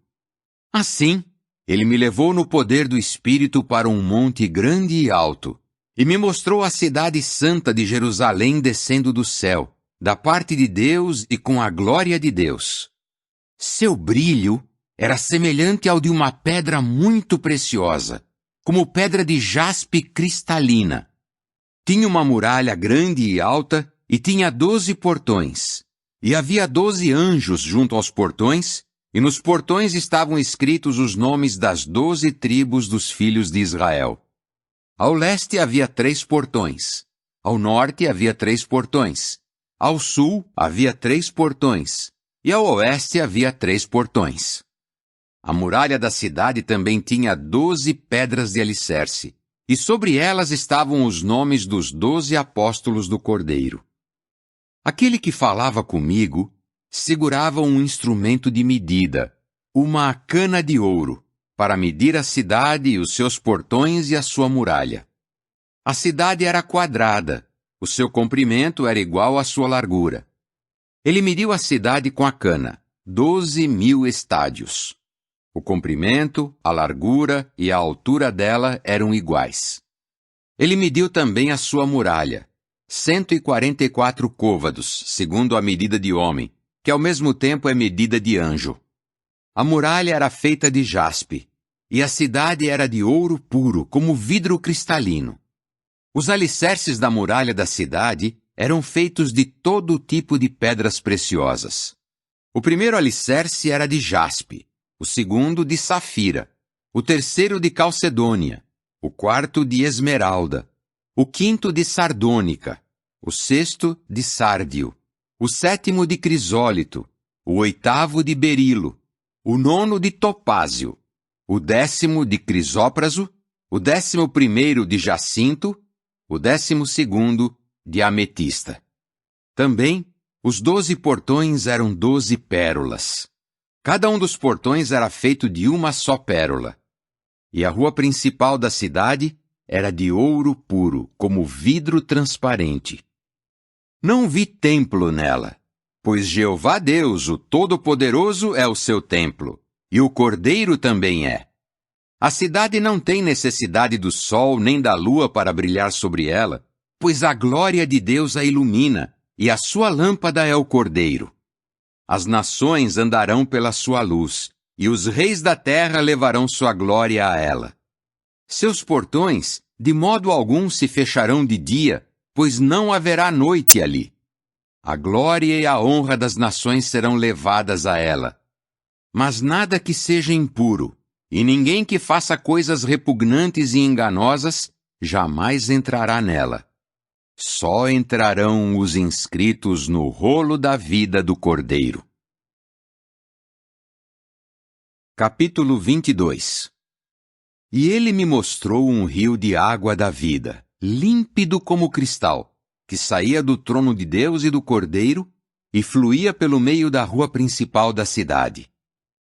Assim, ele me levou no poder do Espírito para um monte grande e alto, e me mostrou a cidade santa de Jerusalém descendo do céu, da parte de Deus e com a glória de Deus. Seu brilho era semelhante ao de uma pedra muito preciosa, como pedra de jaspe cristalina. Tinha uma muralha grande e alta e tinha 12 portões. E havia 12 anjos junto aos portões, e nos portões estavam escritos os nomes das 12 tribos dos filhos de Israel. Ao leste havia 3 portões. Ao norte havia 3 portões. Ao sul havia 3 portões. E ao oeste havia 3 portões. A muralha da cidade também tinha 12 pedras de alicerce, e sobre elas estavam os nomes dos 12 apóstolos do Cordeiro. Aquele que falava comigo segurava um instrumento de medida, uma cana de ouro, para medir a cidade e os seus portões e a sua muralha. A cidade era quadrada, o seu comprimento era igual à sua largura. Ele mediu a cidade com a cana, 12.000 estádios. O comprimento, a largura e a altura dela eram iguais. Ele mediu também a sua muralha, 144 côvados, segundo a medida de homem, que ao mesmo tempo é medida de anjo. A muralha era feita de jaspe, e a cidade era de ouro puro, como vidro cristalino. Os alicerces da muralha da cidade eram feitos de todo tipo de pedras preciosas. O primeiro alicerce era de jaspe, o segundo de safira, o terceiro de calcedônia, o quarto de esmeralda, o quinto de sardônica, o sexto de sárdio, o sétimo de crisólito, o oitavo de berilo, o nono de topázio, o 10º de crisópraso, o 11º de jacinto, o 12º de ametista. Também, os 12 portões eram 12 pérolas. Cada um dos portões era feito de uma só pérola. E a rua principal da cidade era de ouro puro, como vidro transparente. Não vi templo nela, pois Jeová Deus, o Todo-Poderoso, é o seu templo, e o Cordeiro também é. A cidade não tem necessidade do sol nem da lua para brilhar sobre ela, pois a glória de Deus a ilumina, e a sua lâmpada é o Cordeiro. As nações andarão pela sua luz, e os reis da terra levarão sua glória a ela. Seus portões, de modo algum, se fecharão de dia, pois não haverá noite ali. A glória e a honra das nações serão levadas a ela. Mas nada que seja impuro, e ninguém que faça coisas repugnantes e enganosas, jamais entrará nela. Só entrarão os inscritos no rolo da vida do Cordeiro. Capítulo 22. E ele me mostrou um rio de água da vida, límpido como cristal, que saía do trono de Deus e do Cordeiro e fluía pelo meio da rua principal da cidade.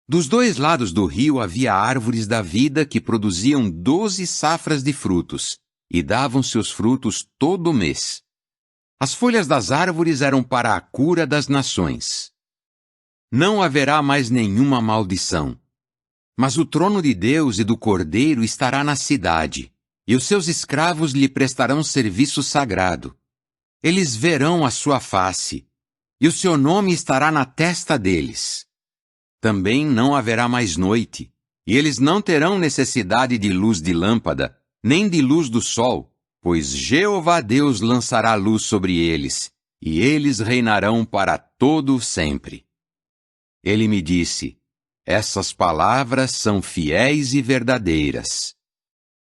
Dos 2 lados do rio havia árvores da vida que produziam 12 safras de frutos, e davam seus frutos todo mês. As folhas das árvores eram para a cura das nações. Não haverá mais nenhuma maldição. Mas o trono de Deus e do Cordeiro estará na cidade, e os seus escravos lhe prestarão serviço sagrado. Eles verão a sua face, e o seu nome estará na testa deles. Também não haverá mais noite, e eles não terão necessidade de luz de lâmpada, nem de luz do sol, pois Jeová Deus lançará luz sobre eles, e eles reinarão para todo sempre. Ele me disse: essas palavras são fiéis e verdadeiras.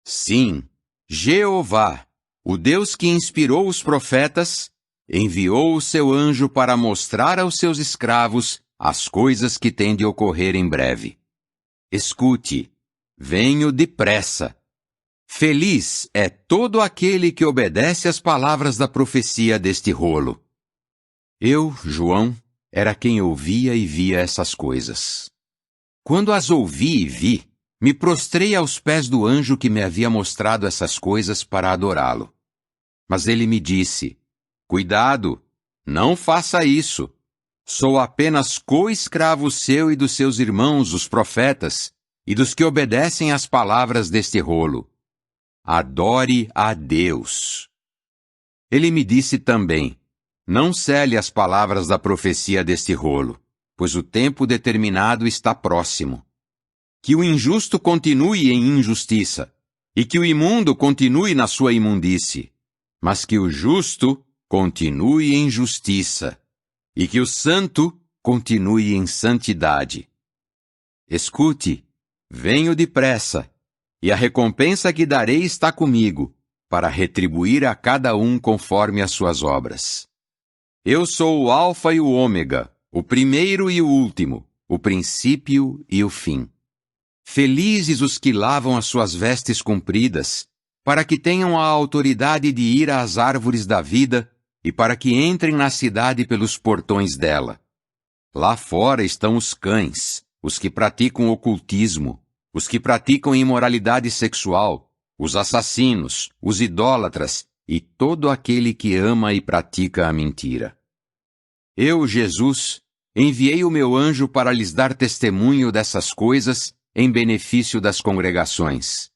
Sim, Jeová, o Deus que inspirou os profetas, enviou o seu anjo para mostrar aos seus escravos as coisas que têm de ocorrer em breve. Escute, venho depressa. Feliz é todo aquele que obedece às palavras da profecia deste rolo. Eu, João, era quem ouvia e via essas coisas. Quando as ouvi e vi, me prostrei aos pés do anjo que me havia mostrado essas coisas para adorá-lo. Mas ele me disse: cuidado, não faça isso. Sou apenas co-escravo seu e dos seus irmãos, os profetas, e dos que obedecem às palavras deste rolo. Adore a Deus. Ele me disse também: não cele as palavras da profecia deste rolo, pois o tempo determinado está próximo. Que o injusto continue em injustiça, e que o imundo continue na sua imundície, mas que o justo continue em justiça, e que o santo continue em santidade. Escute, venho depressa, e a recompensa que darei está comigo, para retribuir a cada um conforme as suas obras. Eu sou o Alfa e o Ômega, o primeiro e o último, o princípio e o fim. Felizes os que lavam as suas vestes compridas, para que tenham a autoridade de ir às árvores da vida e para que entrem na cidade pelos portões dela. Lá fora estão os cães, os que praticam ocultismo, os que praticam imoralidade sexual, os assassinos, os idólatras e todo aquele que ama e pratica a mentira. Eu, Jesus, enviei o meu anjo para lhes dar testemunho dessas coisas em benefício das congregações.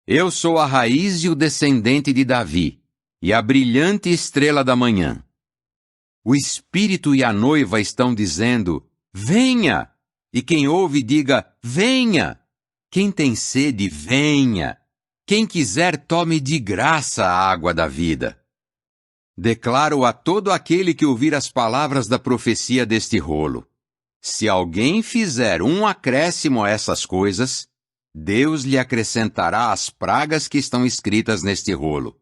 Eu sou a raiz e o descendente de Davi, e a brilhante estrela da manhã. O Espírito e a noiva estão dizendo, venha! E quem ouve, diga, venha! Quem tem sede, venha! Quem quiser, tome de graça a água da vida. Declaro a todo aquele que ouvir as palavras da profecia deste rolo. Se alguém fizer um acréscimo a essas coisas, Deus lhe acrescentará as pragas que estão escritas neste rolo.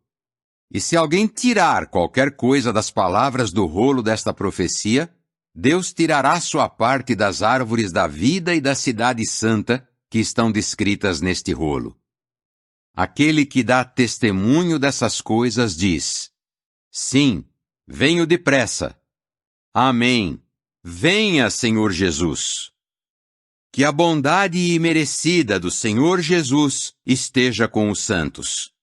E se alguém tirar qualquer coisa das palavras do rolo desta profecia, Deus tirará sua parte das árvores da vida e da cidade santa que estão descritas neste rolo. Aquele que dá testemunho dessas coisas diz, sim, venho depressa. Amém. Venha, Senhor Jesus. Que a bondade imerecida do Senhor Jesus esteja com os santos.